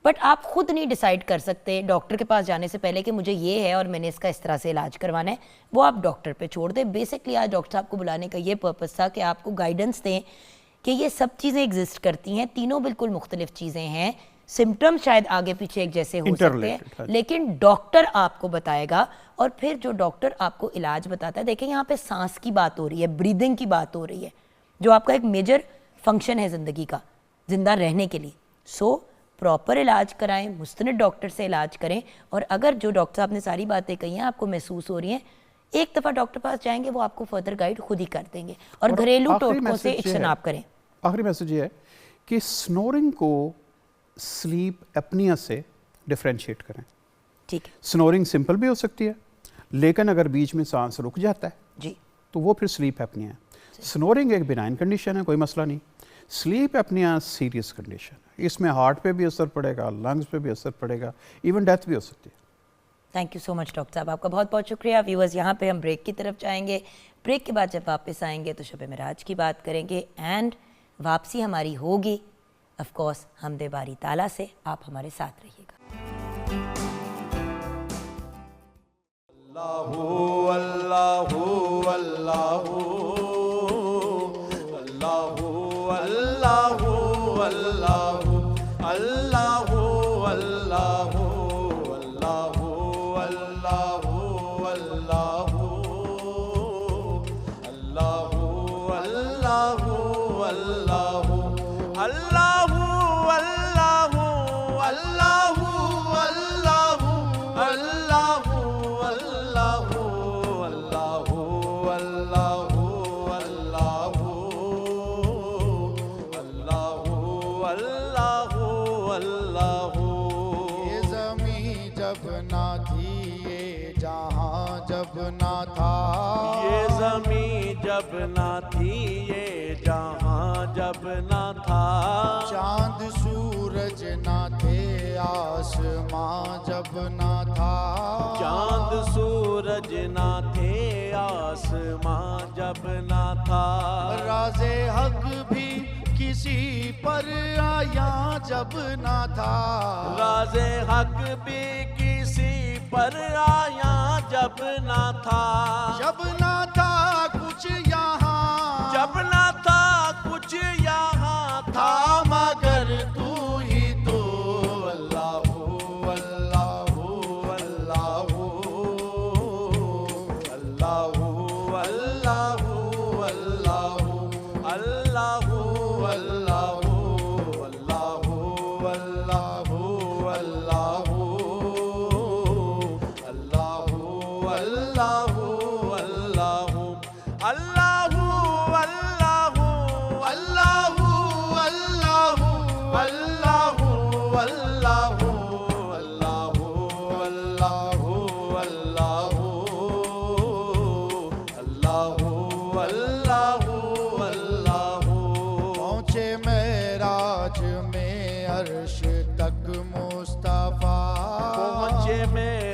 [SPEAKER 1] بٹ آپ خود نہیں ڈیسائیڈ کر سکتے ڈاکٹر کے پاس جانے سے پہلے کہ مجھے یہ ہے اور میں نے اس کا اس طرح سے علاج کروانا ہے, وہ آپ ڈاکٹر پہ چھوڑ دیں. بیسکلی آج ڈاکٹر صاحب کو بلانے کا یہ پرپس تھا کہ آپ کو گائیڈنس دیں کہ یہ سب چیزیں ایگزسٹ کرتی ہیں, تینوں بالکل مختلف چیزیں ہیں, سمٹم شاید آگے پیچھے ایک جیسے ہو سکتے ہیں لیکن ڈاکٹر آپ کو بتائے گا. اور پھر جو ڈاکٹر آپ کو علاج بتاتا ہے, دیکھیں یہاں پہ سانس کی بات ہو رہی ہے, بریدنگ کی بات ہو رہی ہے, جو آپ کا ایک میجر فنکشن ہے زندگی کا, زندہ رہنے کے لیے. سو پراپر علاج کرائیں, مستند ڈاکٹر سے علاج کریں. اور اگر جو ڈاکٹر صاحب نے ساری باتیں کہی ہیں آپ کو محسوس ہو رہی ہیں, ایک دفعہ ڈاکٹر پاس جائیں گے, وہ آپ کو فردر گائیڈ خود ہی کر دیں گے. اور گھریلو ٹوٹکوں سے اجتناب کریں.
[SPEAKER 3] آخری میسج یہ ہے کہ سنورنگ کو سلیپ ایپنیا سے ڈیفرینشیٹ کریں.
[SPEAKER 1] ٹھیک ہے,
[SPEAKER 3] سنورنگ سمپل بھی ہو سکتی ہے لیکن اگر بیچ میں سانس رک جاتا ہے
[SPEAKER 1] جی
[SPEAKER 3] تو وہ پھر سلیپ ایپنیا ہے. سنورنگ ایک بینائن کنڈیشن ہے, کوئی مسئلہ نہیں. سلیپ ایپنیا سیریس کنڈیشن ہے, اس میں ہارٹ پہ بھی اثر پڑے گا, لنگز پہ بھی اثر پڑے گا, ایون ڈیتھ بھی ہو سکتی ہے.
[SPEAKER 1] Thank you so much doctor صاحب, آپ کا بہت بہت شکریہ. ویورز یہاں پہ ہم بریک کی طرف جائیں گے. بریک کے بعد جب واپس آئیں گے تو شب معراج کی بات کریں گے, اینڈ واپسی ہماری ہوگی آف کورس حمد باری تعالیٰ سے. آپ ہمارے ساتھ رہیے گا.
[SPEAKER 4] اللہ اللہ اللہ اللہ اللہ اللہ اللہ جب نہ تھی یہ جہاں جب نہ تھا, چاند سورج نہ تھے آسماں جب نہ تھا, چاند سورج نہ تھے آسماں جب نہ تھا, راز حق بھی کسی پر آیا جب نہ تھا, راز حق بھی کسی پر آیا جب نہ تھا, جب نہ تھا کچھ یہاں, جب نہ تھا کچھ یہاں تھا مگر تو ہی تو. اللہ اللہ اللہ اللہ اللہ اللہ اللہ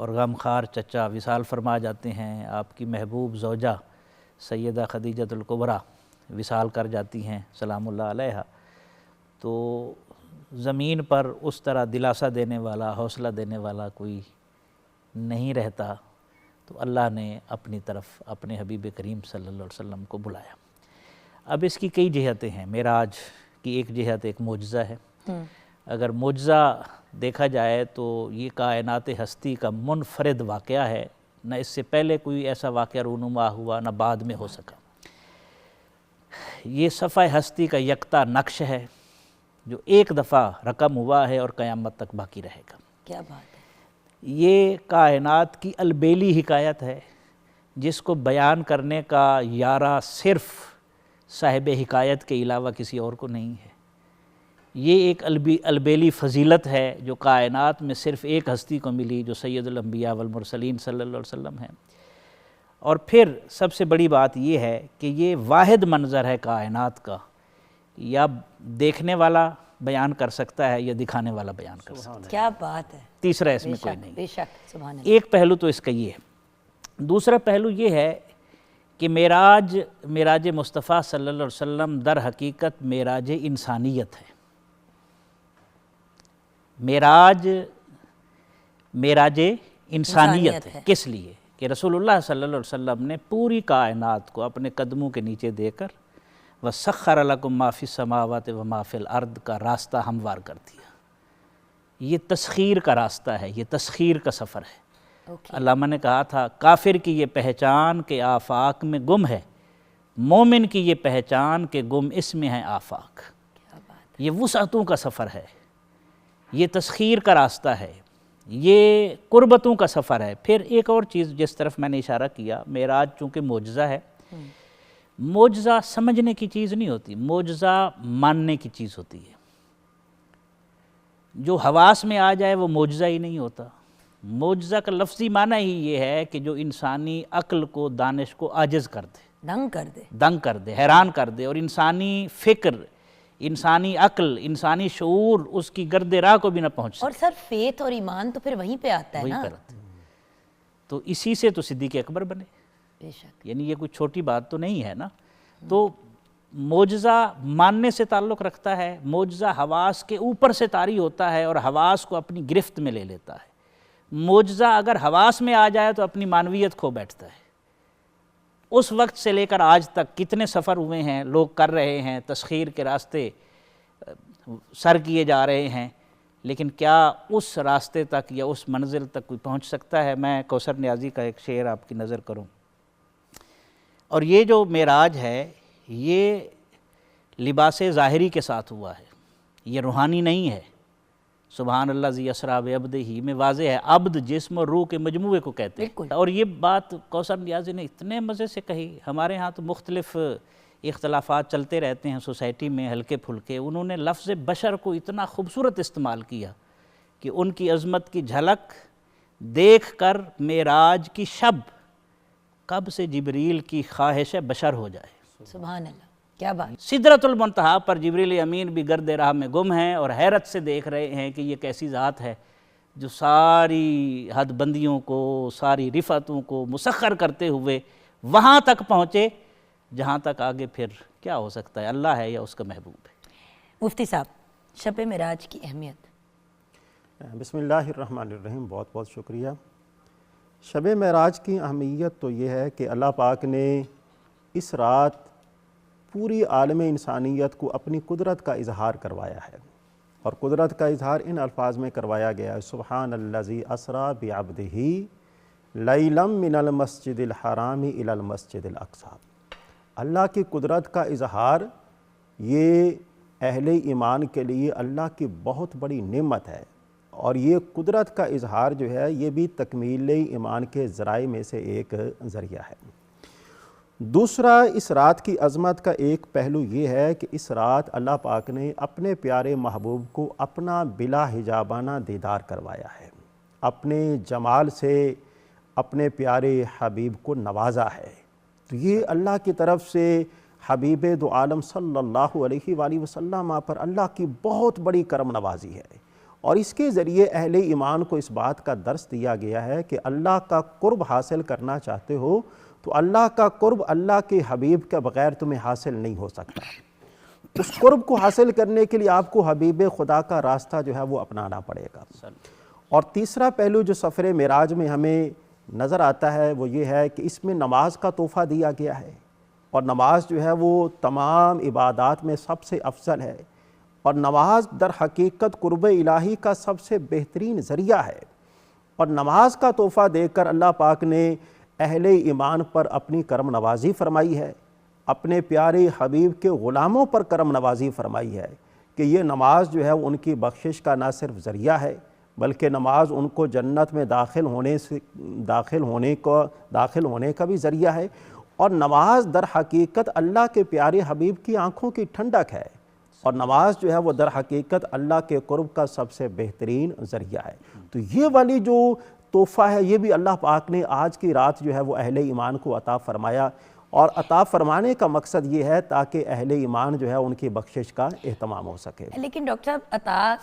[SPEAKER 5] اور غم خار چچا وصال فرما جاتے ہیں، آپ کی محبوب زوجہ سیدہ خدیجۃ الکبریٰ وصال کر جاتی ہیں سلام اللہ علیہا، تو زمین پر اس طرح دلاسا دینے والا، حوصلہ دینے والا کوئی نہیں رہتا، تو اللہ نے اپنی طرف اپنے حبیب کریم صلی اللہ علیہ وسلم کو بلایا۔ اب اس کی کئی جہتیں ہیں۔ معراج کی ایک جہت ایک معجزہ ہے۔ اگر معجزہ دیکھا جائے تو یہ کائنات ہستی کا منفرد واقعہ ہے، نہ اس سے پہلے کوئی ایسا واقعہ رونما ہوا، نہ بعد میں ہو سکا۔ یہ صفحہ ہستی کا یکتا نقش ہے جو ایک دفعہ رقم ہوا ہے اور قیامت تک باقی رہے گا۔
[SPEAKER 1] کیا بات ہے!
[SPEAKER 5] یہ کائنات کی البیلی حکایت ہے جس کو بیان کرنے کا یارہ صرف صاحب حکایت کے علاوہ کسی اور کو نہیں ہے۔ یہ ایک البیلی فضیلت ہے جو کائنات میں صرف ایک ہستی کو ملی، جو سید الانبیاء والمرسلین صلی اللہ علیہ وسلم ہیں۔ اور پھر سب سے بڑی بات یہ ہے کہ یہ واحد منظر ہے کائنات کا، یا دیکھنے والا بیان کر سکتا ہے یا دکھانے والا بیان کر سکتا ہے۔
[SPEAKER 1] کیا بات ہے!
[SPEAKER 5] تیسرا اس میں کوئی نہیں۔
[SPEAKER 1] بے شک، سبحان اللہ۔
[SPEAKER 5] ایک پہلو تو اس کا یہ ہے۔ دوسرا پہلو یہ ہے کہ معراج مصطفیٰ صلی اللہ علیہ وسلم در حقیقت معراج انسانیت ہے۔ معراج انسانیت ہے۔ کس لیے؟ کہ رسول اللہ صلی اللہ علیہ وسلم نے پوری کائنات کو اپنے قدموں کے نیچے دے کر وَسَخَّرَ لَكُم مَّا فِي السَّمَاوَاتِ وَمَا فِي الْأَرْضِ کا راستہ ہموار کر دیا۔ یہ تسخیر کا راستہ ہے، یہ تسخیر کا سفر ہے۔ علامہ نے کہا تھا کافر کی یہ پہچان کہ آفاق میں گم ہے، مومن کی یہ پہچان کہ گم اس میں ہے آفاق۔ یہ وسعتوں کا سفر ہے، یہ تسخیر کا راستہ ہے، یہ قربتوں کا سفر ہے۔ پھر ایک اور چیز جس طرف میں نے اشارہ کیا، معراج چونکہ معجزہ ہے، معجزہ سمجھنے کی چیز نہیں ہوتی، معجزہ ماننے کی چیز ہوتی ہے۔ جو حواس میں آ جائے وہ معجزہ ہی نہیں ہوتا۔ معجزہ کا لفظی معنی ہی یہ ہے کہ جو انسانی عقل کو، دانش کو عاجز کر دے، دنگ کر دے، حیران کر دے، اور انسانی فکر، انسانی عقل، انسانی شعور اس کی گرد راہ کو بھی نہ پہنچ سکے۔
[SPEAKER 1] اور سر فیتھ اور ایمان تو پھر وہیں پہ آتا ہے نا۔
[SPEAKER 5] تو اسی سے تو صدیق اکبر بنے۔
[SPEAKER 1] بے شک۔
[SPEAKER 5] یعنی یہ کوئی چھوٹی بات تو نہیں ہے نا۔ تو معجزہ ماننے سے تعلق رکھتا ہے، معجزہ حواس کے اوپر سے طاری ہوتا ہے اور حواس کو اپنی گرفت میں لے لیتا ہے۔ معجزہ اگر حواس میں آ جائے تو اپنی معنویت کھو بیٹھتا ہے۔ اس وقت سے لے کر آج تک کتنے سفر ہوئے ہیں، لوگ کر رہے ہیں، تسخیر کے راستے سر کیے جا رہے ہیں، لیکن کیا اس راستے تک یا اس منزل تک کوئی پہنچ سکتا ہے؟ میں کوثر نیازی کا ایک شعر آپ کی نظر کروں۔ اور یہ جو معراج ہے یہ لباس ظاہری کے ساتھ ہوا ہے، یہ روحانی نہیں ہے۔ سبحان اللہ ذی اسریٰ بعبدہ میں واضح ہے، عبد جسم اور روح کے مجموعے کو کہتے ہیں۔ اور یہ بات کوثر نیازی نے اتنے مزے سے کہی۔ ہمارے ہاں تو مختلف اختلافات چلتے رہتے ہیں سوسائٹی میں ہلکے پھلکے، انہوں نے لفظ بشر کو اتنا خوبصورت استعمال کیا کہ ان کی عظمت کی جھلک دیکھ کر معراج کی شب کب سے جبریل کی خواہش بشر ہو جائے۔
[SPEAKER 1] سبحان اللہ، کیا بات!
[SPEAKER 5] سدرۃ المنتہا پر جبریل امین بھی گرد راہ میں گم ہیں اور حیرت سے دیکھ رہے ہیں کہ یہ کیسی ذات ہے جو ساری حد بندیوں کو، ساری رفعتوں کو مسخر کرتے ہوئے وہاں تک پہنچے جہاں تک آگے پھر کیا ہو سکتا ہے، اللہ ہے یا اس کا محبوب ہے۔
[SPEAKER 1] مفتی صاحب، شب معراج کی اہمیت۔
[SPEAKER 6] بسم اللہ الرحمن الرحیم، بہت بہت شکریہ۔ شب معراج کی اہمیت تو یہ ہے کہ اللہ پاک نے اس رات پوری عالم انسانیت کو اپنی قدرت کا اظہار کروایا ہے، اور قدرت کا اظہار ان الفاظ میں کروایا گیا ہے، سبحان الذی اسریٰ بعبدہ لیلا من المسجد الحرام الی المسجد الاقصی۔ اللہ کی قدرت کا اظہار یہ اہل ایمان کے لیے اللہ کی بہت بڑی نعمت ہے، اور یہ قدرت کا اظہار جو ہے یہ بھی تکمیل ایمان کے ذرائع میں سے ایک ذریعہ ہے۔ دوسرا، اس رات کی عظمت کا ایک پہلو یہ ہے کہ اس رات اللہ پاک نے اپنے پیارے محبوب کو اپنا بلا حجابانہ دیدار کروایا ہے، اپنے جمال سے اپنے پیارے حبیب کو نوازا ہے۔ تو یہ اللہ کی طرف سے حبیب دو عالم صلی اللہ علیہ وآلہ وسلم پر اللہ کی بہت بڑی کرم نوازی ہے، اور اس کے ذریعے اہل ایمان کو اس بات کا درس دیا گیا ہے کہ اللہ کا قرب حاصل کرنا چاہتے ہو تو اللہ کا قرب اللہ کے حبیب کے بغیر تمہیں حاصل نہیں ہو سکتا. اس قرب کو حاصل کرنے کے لیے آپ کو حبیب خدا کا راستہ جو ہے وہ اپنانا پڑے گا. اور تیسرا پہلو جو سفر معراج میں ہمیں نظر آتا ہے وہ یہ ہے کہ اس میں نماز کا تحفہ دیا گیا ہے، اور نماز جو ہے وہ تمام عبادات میں سب سے افضل ہے، اور نماز در حقیقت قرب الہی کا سب سے بہترین ذریعہ ہے. اور نماز کا تحفہ دے کر اللہ پاک نے اہل ایمان پر اپنی کرم نوازی فرمائی ہے، اپنے پیارے حبیب کے غلاموں پر کرم نوازی فرمائی ہے کہ یہ نماز جو ہے ان کی بخشش کا نہ صرف ذریعہ ہے بلکہ نماز ان کو جنت میں داخل ہونے کا بھی ذریعہ ہے. اور نماز در حقیقت اللہ کے پیارے حبیب کی آنکھوں کی ٹھنڈک ہے، اور نماز جو ہے وہ در حقیقت اللہ کے قرب کا سب سے بہترین ذریعہ ہے. تو یہ والی جو تحفہ ہے یہ بھی اللہ پاک نے آج کی رات جو ہے وہ اہل ایمان کو عطا فرمایا، اور عطا فرمانے کا مقصد یہ ہے تاکہ اہل ایمان جو ہے ان کی بخشش کا اہتمام ہو سکے.
[SPEAKER 1] لیکن ڈاکٹر صاحب عطا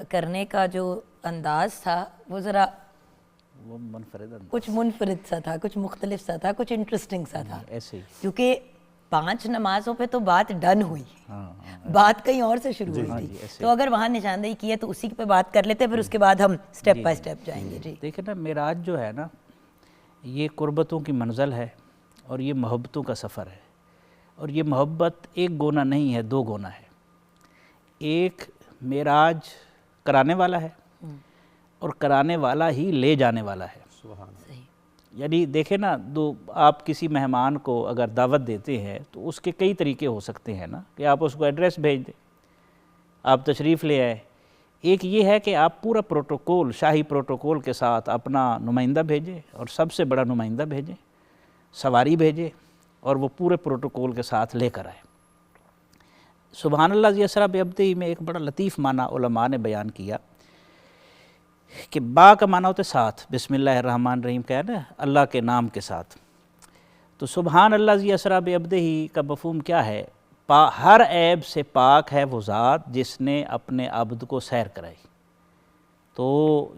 [SPEAKER 1] کرنے کا جو انداز تھا وہ ذرا کچھ منفرد سا تھا، کچھ مختلف سا تھا، کچھ انٹرسٹنگ سا تھا، کیونکہ 5 نمازوں پہ تو بات ڈن ہوئی، بات کہیں اور سے شروع ہوئی تھی. تو اگر وہاں نشاندہی کی ہے تو اسی پہ بات کر لیتے، پھر اس کے بعد ہم سٹیپ بائی سٹیپ جائیں گے. جی
[SPEAKER 5] دیکھیں نا، معراج جو ہے نا یہ قربتوں کی منزل ہے اور یہ محبتوں کا سفر ہے. اور یہ محبت ایک گونا نہیں ہے، 2 گونا ہے. ایک معراج کرانے والا ہے اور کرانے والا ہی لے جانے والا ہے. یعنی دیکھیں نا، آپ کسی مہمان کو اگر دعوت دیتے ہیں تو اس کے کئی طریقے ہو سکتے ہیں نا، کہ آپ اس کو ایڈریس بھیج دیں، آپ تشریف لے آئے. ایک یہ ہے کہ آپ پورا پروٹوکول، شاہی پروٹوکول کے ساتھ اپنا نمائندہ بھیجیں، اور سب سے بڑا نمائندہ بھیجیں، سواری بھیجیں، اور وہ پورے پروٹوکول کے ساتھ لے کر آئے. سبحان اللہ ذی اسریٰ بعبدہ میں ایک بڑا لطیف معنی علماء نے بیان کیا کہ با کا معنی ہوتا ہے ساتھ، بسم اللہ الرحمن الرحیم کا ہے نا، اللہ کے نام کے ساتھ. تو سبحان اللہ ذی اسریٰ بعبدہ کا مفہوم کیا ہے؟ ہر عیب سے پاک ہے وہ ذات جس نے اپنے عبد کو سیر کرائی. تو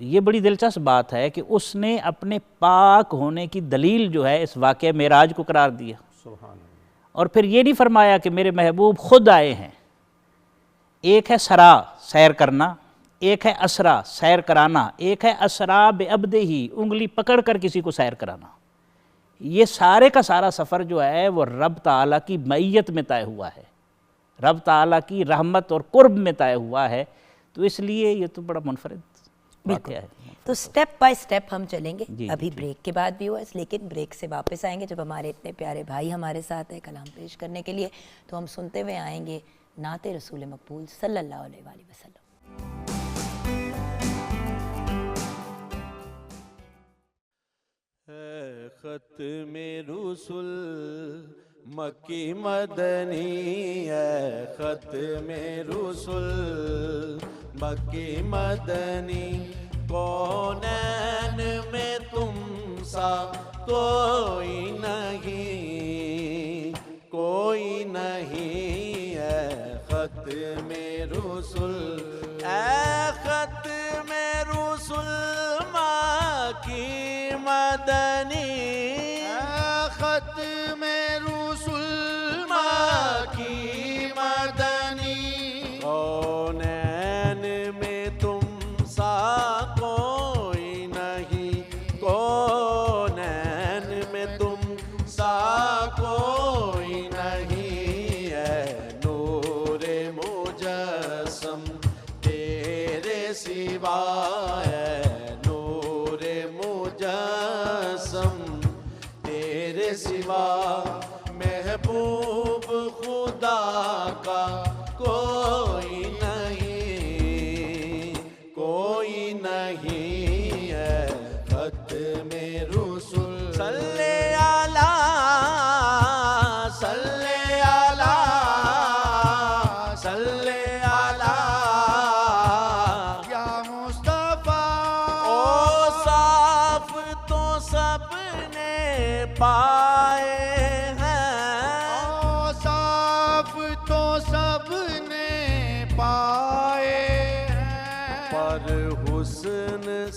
[SPEAKER 5] یہ بڑی دلچسپ بات ہے کہ اس نے اپنے پاک ہونے کی دلیل جو ہے اس واقعہ معراج کو قرار دیا. اور پھر یہ نہیں فرمایا کہ میرے محبوب خود آئے ہیں. ایک ہے سرا، سیر کرنا، ایک ہے اسرا، سیر کرانا، ایک ہے اسرا بعبدہ، انگلی پکڑ کر کسی کو سیر کرانا. یہ سارے کا سارا سفر جو ہے وہ رب تعالیٰ کی معیت میں طے ہوا ہے، رب تعالیٰ کی رحمت اور قرب میں طے ہوا ہے. تو اس لیے یہ تو بڑا منفرد واقعہ ہے.
[SPEAKER 1] تو سٹیپ بائی سٹیپ ہم چلیں گے. ابھی بریک کے بعد بھی ہوا، لیکن بریک سے واپس آئیں گے جب ہمارے اتنے پیارے بھائی ہمارے ساتھ ہیں کلام پیش کرنے کے لیے. تو ہم سنتے ہوئے آئیں گے نعت رسول مقبول صلی اللہ علیہ وآلہ وسلم.
[SPEAKER 4] ختم رسول مکی مدنی ہے، ختم رسول مکی مدنی، کونین میں تم سا کوئی نہیں، کوئی نہیں ہے. ختم رسول اے ختم رسول مکی مدنی،
[SPEAKER 7] ختم رسول مکی مدنی،
[SPEAKER 4] کونین میں تم سا کوئی نہیں، کونین میں تم سا کوئی نہیں ہے. نور مجسم تیرے سوا ہے، نور مجسم تیرے سوا، محبوب خدا کا کوئی نہیں، کوئی نہیں ہے. ختم رسول صلی علی صلی علی صلی علی
[SPEAKER 7] یا مصطفیٰ،
[SPEAKER 4] او صاف تو سب نے پائے ہیں،
[SPEAKER 7] او صاف تو سب نے پائے ہیں،
[SPEAKER 4] پر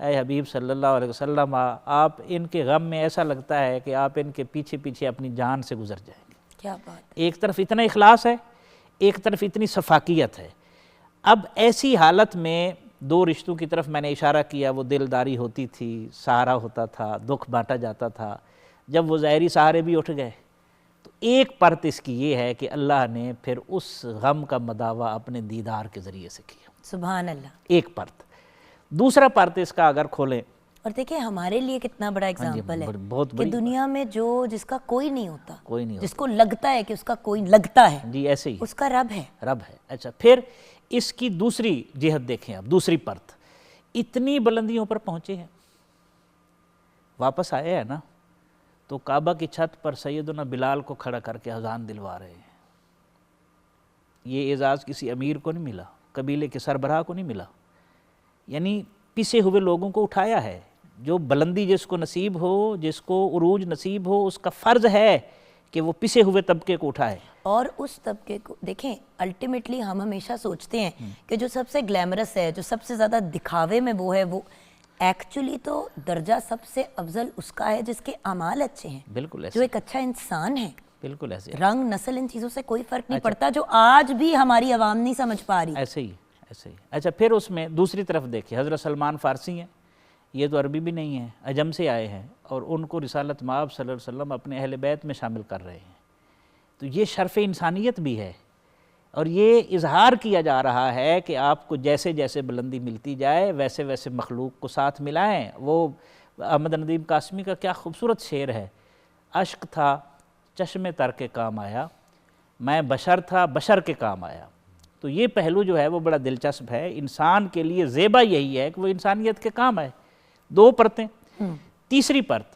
[SPEAKER 5] اے حبیب صلی اللہ علیہ وسلم آپ ان کے غم میں ایسا لگتا ہے کہ آپ ان کے پیچھے پیچھے اپنی جان سے گزر جائیں گے.
[SPEAKER 1] کیا بات.
[SPEAKER 5] ایک طرف اتنا اخلاص ہے، ایک طرف اتنی شفافیت ہے. اب ایسی حالت میں دو رشتوں کی طرف میں نے اشارہ کیا، وہ دلداری ہوتی تھی، سہارا ہوتا تھا، دکھ بانٹا جاتا تھا. جب وہ ظاہری سہارے بھی اٹھ گئے تو ایک پرت اس کی یہ ہے کہ اللہ نے پھر اس غم کا مداوع اپنے دیدار کے ذریعے سے کیا.
[SPEAKER 1] سبحان اللہ.
[SPEAKER 5] ایک پرت. دوسرا پرت اس کا اگر کھولیں،
[SPEAKER 1] اور دیکھیں ہمارے لیے کتنا بڑا اگزامپل ہے
[SPEAKER 5] بہت
[SPEAKER 1] کہ
[SPEAKER 5] بڑی
[SPEAKER 1] دنیا میں جس کا کوئی نہیں ہوتا،
[SPEAKER 5] کوئی نہیں
[SPEAKER 1] جس کو لگتا ہے کہ اس کا کوئی لگتا ہے،
[SPEAKER 5] جی ایسے ہی
[SPEAKER 1] اس کا رب ہے.
[SPEAKER 5] رب ہے. اچھا پھر اس کی دوسری جہت دیکھیں آپ، دوسری پرت. اتنی بلندیوں پر پہنچے ہیں، واپس آئے ہیں نا، تو کعبہ کی چھت پر سیدنا بلال کو کھڑا کر کے اذان دلوا رہے ہیں. یہ اعزاز کسی امیر کو نہیں ملا، قبیلے کے سربراہ کو نہیں ملا، یعنی پسے ہوئے لوگوں کو اٹھایا ہے. جو بلندی جس کو نصیب ہو، جس کو عروج نصیب ہو، اس کا فرض ہے کہ وہ پسے ہوئے طبقے کو اٹھائے.
[SPEAKER 1] اور اس طبقے کو دیکھیں، الٹیمیٹلی ہم ہمیشہ سوچتے ہیں کہ جو سب سے گلیمرس ہے، جو سب سے زیادہ دکھاوے میں وہ ہے، وہ ایکچولی تو درجہ سب سے افضل اس کا ہے جس کے اعمال اچھے ہیں،
[SPEAKER 5] بالکل ایسے
[SPEAKER 1] جو ایک اچھا انسان ہے.
[SPEAKER 5] بالکل ایسے
[SPEAKER 1] رنگ نسل ان چیزوں سے کوئی فرق نہیں پڑتا، جو آج بھی ہماری عوام نہیں سمجھ پا رہی.
[SPEAKER 5] ایسے ہی. اچھا پھر اس میں دوسری طرف دیکھیں، حضرت سلمان فارسی ہیں، یہ تو عربی بھی نہیں ہیں، عجم سے آئے ہیں، اور ان کو رسالت مآب صلی اللہ علیہ وسلم اپنے اہل بیت میں شامل کر رہے ہیں. تو یہ شرف انسانیت بھی ہے، اور یہ اظہار کیا جا رہا ہے کہ آپ کو جیسے جیسے بلندی ملتی جائے ویسے ویسے مخلوق کو ساتھ ملائیں. وہ احمد ندیم قاسمی کا کیا خوبصورت شعر ہے، اشک تھا چشم تر کے کام آیا، میں بشر تھا بشر کے کام آیا. تو یہ پہلو جو ہے وہ بڑا دلچسپ ہے. انسان کے لیے زیبا یہی ہے کہ وہ انسانیت کے کام آئے. دو پرتیں. تیسری پرت،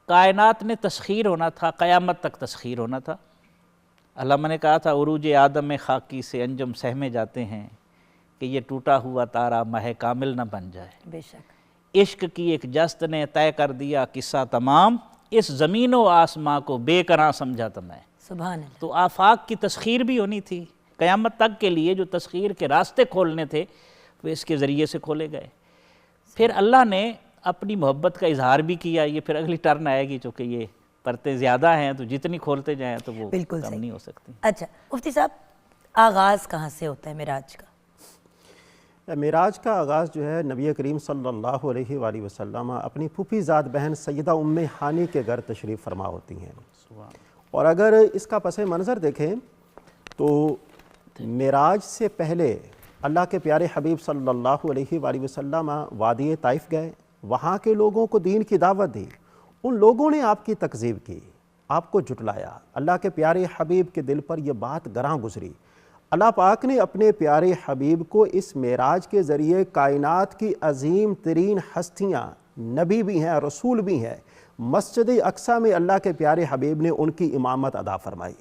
[SPEAKER 5] کائنات نے تسخیر ہونا تھا، قیامت تک تسخیر ہونا تھا. علامہ نے کہا تھا عروج آدم میں خاکی سے انجم سہمے جاتے ہیں کہ یہ ٹوٹا ہوا تارا ماہ کامل نہ بن جائے.
[SPEAKER 1] بے شک.
[SPEAKER 5] عشق کی ایک جست نے طے کر دیا قصہ تمام، اس زمین و آسماں کو بے کراں سمجھا تھا میں.
[SPEAKER 1] سبحان اللہ.
[SPEAKER 5] تو آفاق کی تسخیر بھی ہونی تھی. قیامت تک کے لیے جو تسخیر کے راستے کھولنے تھے وہ اس کے ذریعے سے کھولے گئے. پھر اللہ نے اپنی محبت کا اظہار بھی کیا. یہ پھر اگلی ٹرن آئے گی، چونکہ یہ پرتیں زیادہ ہیں تو جتنی کھولتے جائیں تو وہ کم نہیں ہو سکتی.
[SPEAKER 1] اچھا مفتی صاحب، آغاز کہاں سے ہوتا ہے معراج کا؟
[SPEAKER 6] معراج کا آغاز جو ہے نبی کریم صلی اللہ علیہ وآلہ وسلم اپنی پھوپھی زاد بہن سیدہ ام ہانی کے گھر تشریف فرما ہوتی ہیں. اور اگر اس کا پس منظر دیکھیں تو معراج سے پہلے اللہ کے پیارے حبیب صلی اللہ علیہ وآلہ وسلم وادی طائف گئے، وہاں کے لوگوں کو دین کی دعوت دی. ان لوگوں نے آپ کی تکذیب کی، آپ کو جھٹلایا. اللہ کے پیارے حبیب کے دل پر یہ بات گراں گزری. اللہ پاک نے اپنے پیارے حبیب کو اس معراج کے ذریعے کائنات کی عظیم ترین ہستیاں، نبی بھی ہیں رسول بھی ہیں، مسجد اقصیٰ میں اللہ کے پیارے حبیب نے ان کی امامت ادا فرمائی.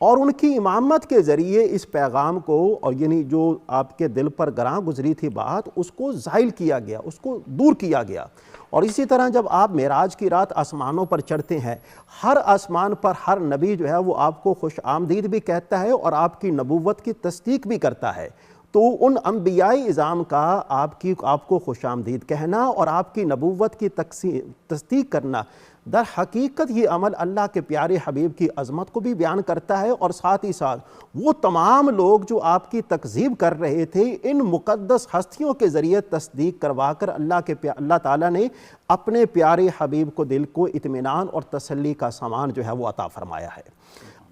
[SPEAKER 6] اور ان کی امامت کے ذریعے اس پیغام کو، اور یعنی جو آپ کے دل پر گراں گزری تھی بات، اس کو زائل کیا گیا، اس کو دور کیا گیا. اور اسی طرح جب آپ معراج کی رات آسمانوں پر چڑھتے ہیں، ہر آسمان پر ہر نبی جو ہے وہ آپ کو خوش آمدید بھی کہتا ہے اور آپ کی نبوت کی تصدیق بھی کرتا ہے. تو ان انبیاء اعظام کا آپ کو خوش آمدید کہنا اور آپ کی نبوت کی تصدیق کرنا، در حقیقت یہ عمل اللہ کے پیارے حبیب کی عظمت کو بھی بیان کرتا ہے. اور ساتھ ہی ساتھ وہ تمام لوگ جو آپ کی تکذیب کر رہے تھے، ان مقدس ہستیوں کے ذریعے تصدیق کروا کر اللہ تعالیٰ نے اپنے پیارے حبیب کو دل کو اطمینان اور تسلی کا سامان جو ہے وہ عطا فرمایا ہے.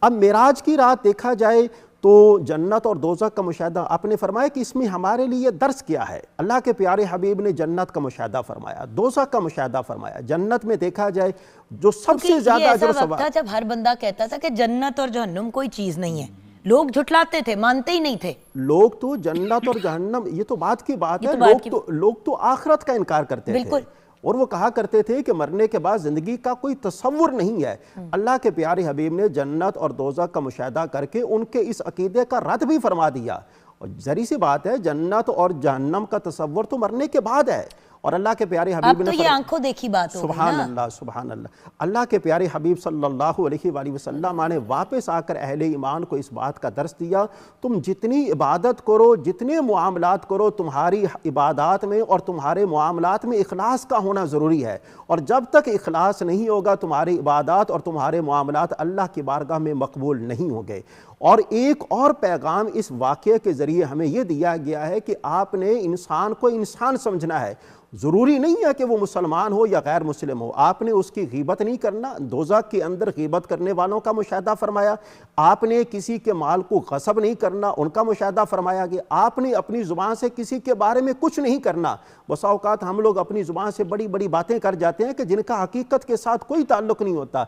[SPEAKER 6] اب معراج کی رات دیکھا جائے تو جنت اور دوزخ کا مشاہدہ، آپ نے فرمایا کہ اس میں ہمارے لیے درس کیا ہے. اللہ کے پیارے حبیب نے جنت کا مشاہدہ فرمایا، دوزخ کا مشاہدہ فرمایا. جنت میں دیکھا جائے جو سب سے زیادہ اجر و ثواب،
[SPEAKER 1] جب ہر بندہ کہتا تھا کہ جنت اور جہنم کوئی چیز نہیں ہے، لوگ جھٹلاتے تھے، مانتے ہی نہیں تھے.
[SPEAKER 6] لوگ تو جنت اور جہنم، یہ تو بات کی بات ہے، لوگ تو آخرت کا انکار کرتے تھے. بالکل. اور وہ کہا کرتے تھے کہ مرنے کے بعد زندگی کا کوئی تصور نہیں ہے. اللہ کے پیارے حبیب نے جنت اور دوزخ کا مشاہدہ کر کے ان کے اس عقیدے کا رد بھی فرما دیا. اور ذری سی بات ہے، جنت اور جہنم کا تصور تو مرنے کے بعد ہے، اور اللہ کے پیارے
[SPEAKER 1] اب
[SPEAKER 6] حبیب
[SPEAKER 1] تو
[SPEAKER 6] نے
[SPEAKER 1] یہ آنکھوں دیکھی بات ہو گئی
[SPEAKER 6] سبحان
[SPEAKER 1] نا۔
[SPEAKER 6] اللہ سبحان اللہ، اللہ کے پیارے حبیب صلی اللہ علیہ وآلہ وسلم نے واپس آ کر اہل ایمان کو اس بات کا درس دیا، تم جتنی عبادت کرو، جتنے معاملات کرو، تمہاری عبادات میں اور تمہارے معاملات میں اخلاص کا ہونا ضروری ہے، اور جب تک اخلاص نہیں ہوگا تمہاری عبادات اور تمہارے معاملات اللہ کی بارگاہ میں مقبول نہیں ہوں گے۔ اور ایک اور پیغام اس واقعے کے ذریعے ہمیں یہ دیا گیا ہے کہ آپ نے انسان کو انسان سمجھنا ہے، ضروری نہیں ہے کہ وہ مسلمان ہو یا غیر مسلم ہو، آپ نے اس کی غیبت نہیں کرنا، دوزخ کے اندر غیبت کرنے والوں کا مشاہدہ فرمایا، آپ نے کسی کے مال کو غصب نہیں کرنا، ان کا مشاہدہ فرمایا کہ آپ نے اپنی زبان سے کسی کے بارے میں کچھ نہیں کرنا۔ بسا اوقات ہم لوگ اپنی زبان سے بڑی بڑی باتیں کر جاتے ہیں کہ جن کا حقیقت کے ساتھ کوئی تعلق نہیں ہوتا،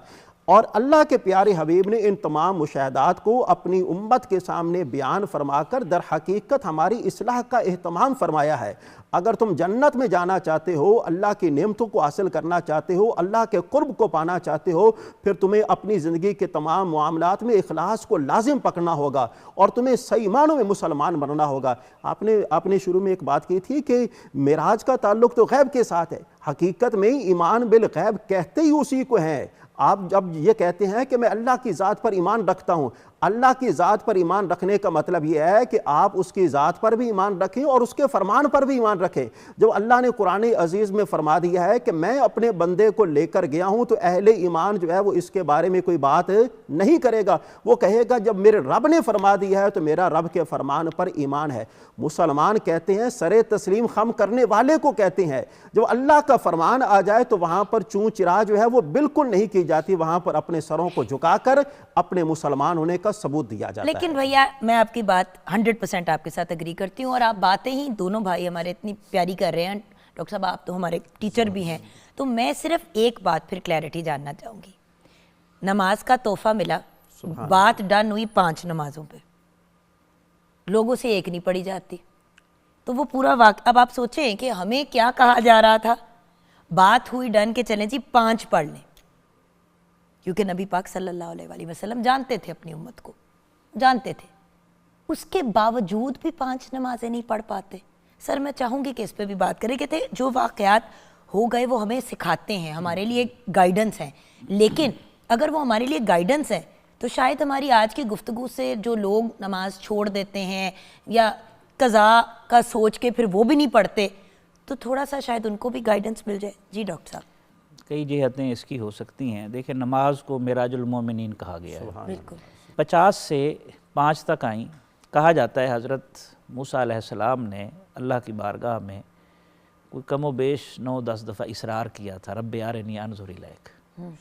[SPEAKER 6] اور اللہ کے پیارے حبیب نے ان تمام مشاہدات کو اپنی امت کے سامنے بیان فرما کر در حقیقت ہماری اصلاح کا اہتمام فرمایا ہے۔ اگر تم جنت میں جانا چاہتے ہو، اللہ کی نعمتوں کو حاصل کرنا چاہتے ہو، اللہ کے قرب کو پانا چاہتے ہو، پھر تمہیں اپنی زندگی کے تمام معاملات میں اخلاص کو لازم پکڑنا ہوگا اور تمہیں صحیح معنوں میں مسلمان بننا ہوگا۔ آپ نے شروع میں ایک بات کی تھی کہ معراج کا تعلق تو غیب کے ساتھ ہے، حقیقت میں ایمان بالغیب کہتے ہی اسی کو ہیں۔ آپ جب یہ کہتے ہیں کہ میں اللہ کی ذات پر ایمان رکھتا ہوں، اللہ کی ذات پر ایمان رکھنے کا مطلب یہ ہے کہ آپ اس کی ذات پر بھی ایمان رکھیں اور اس کے فرمان پر بھی ایمان رکھیں۔ جب اللہ نے قرآن عزیز میں فرما دیا ہے کہ میں اپنے بندے کو لے کر گیا ہوں، تو اہل ایمان جو ہے وہ اس کے بارے میں کوئی بات نہیں کرے گا، وہ کہے گا جب میرے رب نے فرما دیا ہے تو میرا رب کے فرمان پر ایمان ہے۔ مسلمان کہتے ہیں سرے تسلیم خم کرنے والے کو کہتے ہیں، جب اللہ کا فرمان آ جائے تو وہاں پر چون چرا جو ہے وہ بالکل نہیں کی جاتی، وہاں پر اپنے سروں کو جھکا کر اپنے مسلمان ہونے کا ثبوت دیا جاتا ہے۔
[SPEAKER 1] لیکن بھیا میں آپ کی بات 100% آپ کے ساتھ اگری کرتی ہوں، اور آپ باتیں ہی دونوں بھائی ہمارے اتنی پیاری کر رہے ہیں، ڈاکٹر صاحب آپ تو ہمارے ٹیچر بھی ہیں، تو میں صرف ایک بات پھر کلیئرٹی جاننا چاہوں گی۔ نماز کا تحفہ ملا، بات ڈن ہوئی 5 نمازوں پہ، لوگوں سے ایک نہیں پڑھی جاتی، تو وہ پورا واقعہ اب آپ سوچیں کہ ہمیں کیا کہا جا رہا تھا، بات ہوئی ڈن کے چلیں جی 5 پڑھ لیں، کیونکہ نبی پاک صلی اللہ علیہ وآلہ وسلم جانتے تھے اپنی امت کو، جانتے تھے، اس کے باوجود بھی 5 نمازیں نہیں پڑھ پاتے۔ سر میں چاہوں گی کہ اس پہ بھی بات کریں کہ جو واقعات ہو گئے وہ ہمیں سکھاتے ہیں، ہمارے لیے گائیڈنس ہیں، لیکن اگر وہ ہمارے لیے گائیڈنس ہے تو شاید ہماری آج کی گفتگو سے جو لوگ نماز چھوڑ دیتے ہیں یا قضاء کا سوچ کے پھر وہ بھی نہیں پڑھتے، تو تھوڑا سا شاید ان کو بھی گائیڈنس مل جائے۔ جی ڈاکٹر صاحب۔
[SPEAKER 5] کئی جہتیں اس کی ہو سکتی ہیں۔ دیکھیں نماز کو معراج المومنین کہا گیا ہے،
[SPEAKER 1] بالکل
[SPEAKER 5] 50 سے 5 تک آئیں۔ کہا جاتا ہے حضرت موسیٰ علیہ السلام نے اللہ کی بارگاہ میں کوئی کم و بیش 9-10 دفعہ اصرار کیا تھا، رب ارنی انظر الیک،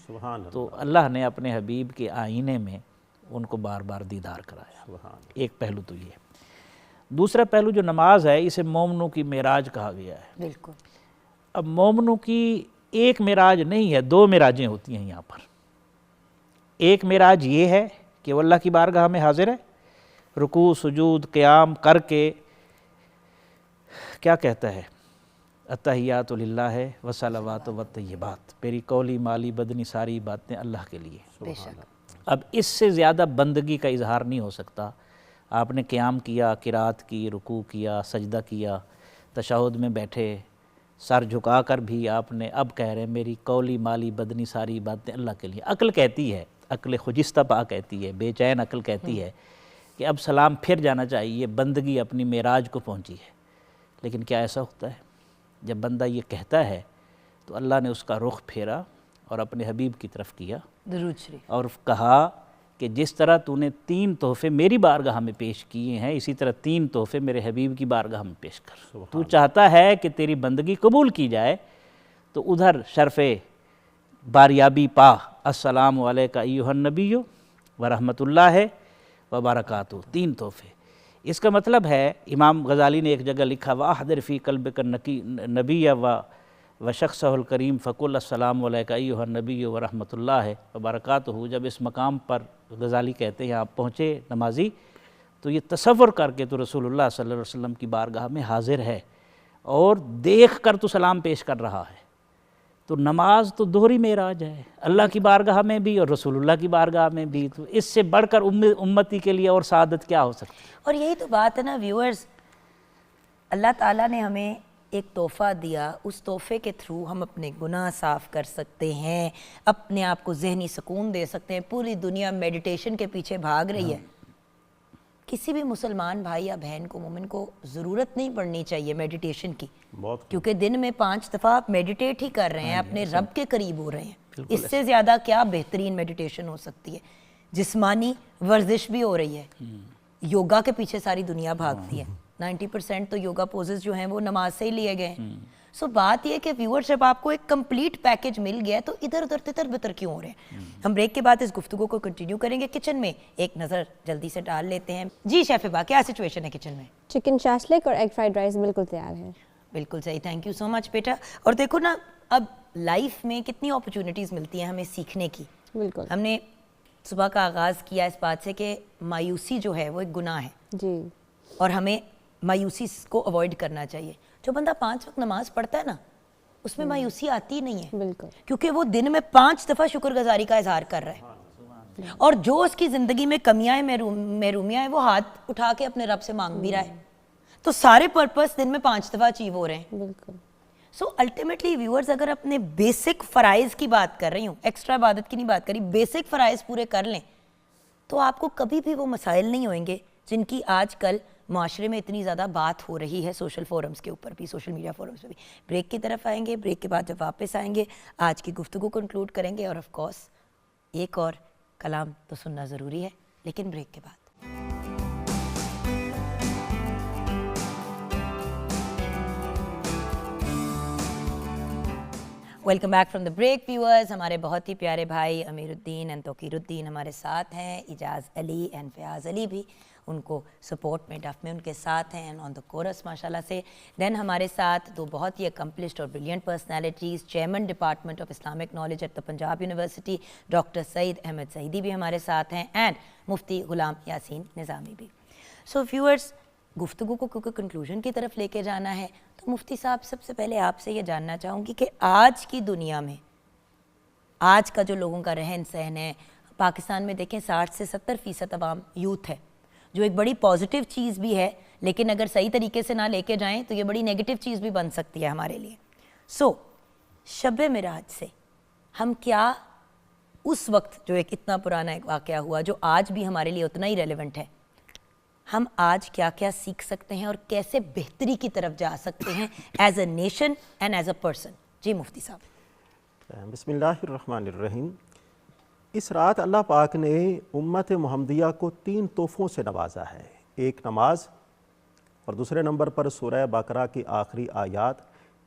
[SPEAKER 6] سبحان اللہ،
[SPEAKER 5] تو اللہ نے اپنے حبیب کے آئینے میں ان کو بار بار دیدار کرایا۔
[SPEAKER 6] سبحان اللہ۔
[SPEAKER 5] ایک پہلو تو یہ۔ دوسرا پہلو جو نماز ہے، اسے مومنوں کی معراج کہا گیا ہے۔
[SPEAKER 1] بالکل۔
[SPEAKER 5] اب مومنوں کی ایک معراج نہیں ہے، 2 معراجیں ہوتی ہیں یہاں پر۔ ایک معراج یہ ہے کہ وہ اللہ کی بارگاہ میں حاضر ہے، رکوع سجود قیام کر کے کیا کہتا ہے، التحیات للہ والصلوات والطیبات، میری قولی مالی بدنی ساری باتیں اللہ کے لیے۔
[SPEAKER 1] بے شک۔
[SPEAKER 5] اب اس سے زیادہ بندگی کا اظہار نہیں ہو سکتا۔ آپ نے قیام کیا، قرات کی، رکوع کیا، سجدہ کیا، تشہد میں بیٹھے، سر جھکا کر بھی آپ نے اب کہہ رہے ہیں میری قولی مالی بدنی ساری باتیں اللہ کے لیے۔ عقل کہتی ہے، عقل خجستہ پا کہتی ہے، بے چین عقل کہتی ہے کہ اب سلام پھر جانا چاہیے، بندگی اپنی معراج کو پہنچی ہے۔ لیکن کیا ایسا ہوتا ہے؟ جب بندہ یہ کہتا ہے تو اللہ نے اس کا رخ پھیرا اور اپنے حبیب کی طرف کیا
[SPEAKER 1] درود شریف، اور
[SPEAKER 5] کہا کہ جس طرح تو نے 3 تحفے میری بارگاہ میں پیش کیے ہیں، اسی طرح 3 تحفے میرے حبیب کی بارگاہ میں پیش کر۔ تو چاہتا ہے کہ تیری بندگی قبول کی جائے تو ادھر شرف باریابی پا، السلام علیکہ ایھا النبی ورحمۃ اللہ وبرکاتہ، 3 تحفے۔ اس کا مطلب ہے، امام غزالی نے ایک جگہ لکھا وَأَحْضِرْ فِي قَلْبِكَ النَّبِيَّ وَشَخْصَهُ الْكَرِيمَ فَقُلْ السَّلَامُ عَلَيْكَ أَيُّهَا النَّبِيُّ وَرَحْمَةُ اللَّهِ وَبَرَكَاتُهُ۔ جب اس مقام پر غزالی کہتے ہیں آپ پہنچے نمازی، تو یہ تصور کر کے تو رسول اللہ صلی اللہ علیہ وسلم کی بارگاہ میں حاضر ہے اور دیکھ کر تو سلام پیش کر رہا ہے۔ تو نماز تو دوہری معراج ہے، اللہ کی بارگاہ میں بھی اور رسول اللہ کی بارگاہ میں بھی، تو اس سے بڑھ کر امتی کے لیے اور سعادت کیا ہو سکتی ہے؟
[SPEAKER 1] اور یہی تو بات ہے نا ویورز، اللہ تعالیٰ نے ہمیں ایک تحفہ دیا, اس تحفے کے تھرو ہم اپنے گناہ صاف کر سکتے ہیں, اپنے آپ کو ذہنی سکون دے سکتے ہیں. پوری دنیا میڈیٹیشن کے پیچھے بھاگ رہی ہے. کسی بھی مسلمان بھائی یا بہن کو, مومن کو ضرورت نہیں پڑنی چاہیے میڈیٹیشن کی, کیونکہ دن میں 5 دفعہ آپ میڈیٹیٹ ہی کر رہے ہیں, اپنے رب کے قریب ہو رہے ہیں. اس سے زیادہ کیا بہترین میڈیٹیشن ہو سکتی ہے. جسمانی ورزش بھی ہو رہی ہے. یوگا کے پیچھے ساری دنیا بھاگتی ہے. 90% تو یوگا پوزز جو ہیں وہ نماز سے ہی لیے گئے ہیں. سو بات یہ کہ ویور جب آپ کو ایک کمپلیٹ پیکج مل گیا ہے تو ادھر ادھر تتر بتر کیوں ہو رہے ہیں. ہم بریک کے بعد اس گفتگو کو کنٹینیو کریں گے. کچن میں ایک نظر جلدی سے ڈال لیتے ہیں. جی شیف ہبا, کیا سچویشن ہے کچن میں؟
[SPEAKER 2] چکن شاشلک اور ایگ فرائیڈ رائس بالکل تیار ہے.
[SPEAKER 1] بالکل صحیح, تھینک یو سو مچ بیٹا. اور دیکھو نا, اب لائف میں کتنی اپرچونیٹیز ملتی ہیں ہمیں سیکھنے کی.
[SPEAKER 2] بالکل.
[SPEAKER 1] ہم نے صبح کا آغاز کیا اس بات سے کہ مایوسی جو ہے وہ ایک گناہ ہے
[SPEAKER 2] جی,
[SPEAKER 1] اور ہمیں مایوسی کو اوائڈ کرنا چاہیے. جو بندہ 5 وقت نماز پڑھتا ہے نا, اس میں مایوسی آتی نہیں ہے,
[SPEAKER 2] بالکل,
[SPEAKER 1] کیونکہ وہ دن میں 5 دفعہ شکر گزاری کا اظہار کر رہا ہے. اور جو اس کی زندگی میں کمیاں ہیں, محرومیاں ہیں, وہ ہاتھ اٹھا کے اپنے رب سے مانگ بھی رہا ہے. تو سارے پرپس دن میں 5 دفعہ اچیو ہو رہے ہیں.
[SPEAKER 2] بالکل.
[SPEAKER 1] سو الٹیمیٹلی ویورز, اگر اپنے بیسک فرائض کی بات کر رہی ہوں, ایکسٹرا عبادت کی نہیں بات کری, بیسک فرائض پورے کر لیں تو آپ کو کبھی بھی وہ مسائل نہیں ہوئیں گے جن کی آج کل معاشرے میں اتنی زیادہ بات ہو رہی ہے, سوشل فورمز کے اوپر بھی, سوشل میڈیا فورمز پہ بھی. بریک کی طرف آئیں گے, بریک کے بعد جب واپس آئیں گے آج کی گفتگو کو کنکلوڈ کریں گے, اور آف کورس ایک اور کلام تو سننا ضروری ہے, لیکن بریک کے بعد. Welcome back from the break viewers. ہمارے بہت ہی پیارے بھائی امیر الدین اینڈ توقیر الدین ہمارے ساتھ ہیں, اجاز علی اینڈ فیاض علی بھی ان کو سپورٹ میں, ڈف میں ان کے ساتھ ہیں, اینڈ آن دا کورس ماشاءاللہ سے. دین ہمارے ساتھ 2 بہت ہی اکمپلسڈ اور brilliant personalities, chairman department of Islamic knowledge at the Punjab university doctor Saeed Ahmed Saeedi بھی ہمارے ساتھ ہیں, اینڈ مفتی غلام یاسین نظامی بھی. سو ویورز, گفتگو کو کیونکہ کنکلوژن کی طرف لے کے جانا ہے, تو مفتی صاحب سب سے پہلے آپ سے یہ جاننا چاہوں گی کہ آج کی دنیا میں آج کا جو لوگوں کا رہن سہن ہے, پاکستان میں دیکھیں 60 سے 70% عوام یوتھ ہے, جو ایک بڑی پازیٹیو چیز بھی ہے, لیکن اگر صحیح طریقے سے نہ لے کے جائیں تو یہ بڑی نیگیٹو چیز بھی بن سکتی ہے ہمارے لیے. سو شب معراج سے ہم کیا اس وقت, جو ایک اتنا پرانا ایک واقعہ ہوا جو آج بھی ہمارے لیے اتنا ہی ریلیونٹ ہے, ہم آج کیا کیا سیکھ سکتے ہیں اور کیسے بہتری کی طرف جا سکتے ہیں as a nation and as a person? جی مفتی صاحب.
[SPEAKER 6] بسم اللہ الرحمن الرحیم. اس رات اللہ پاک نے امت محمدیہ کو 3 تحفوں سے نوازا ہے. ایک نماز, اور دوسرے نمبر پر سورہ بقرہ کی آخری آیات,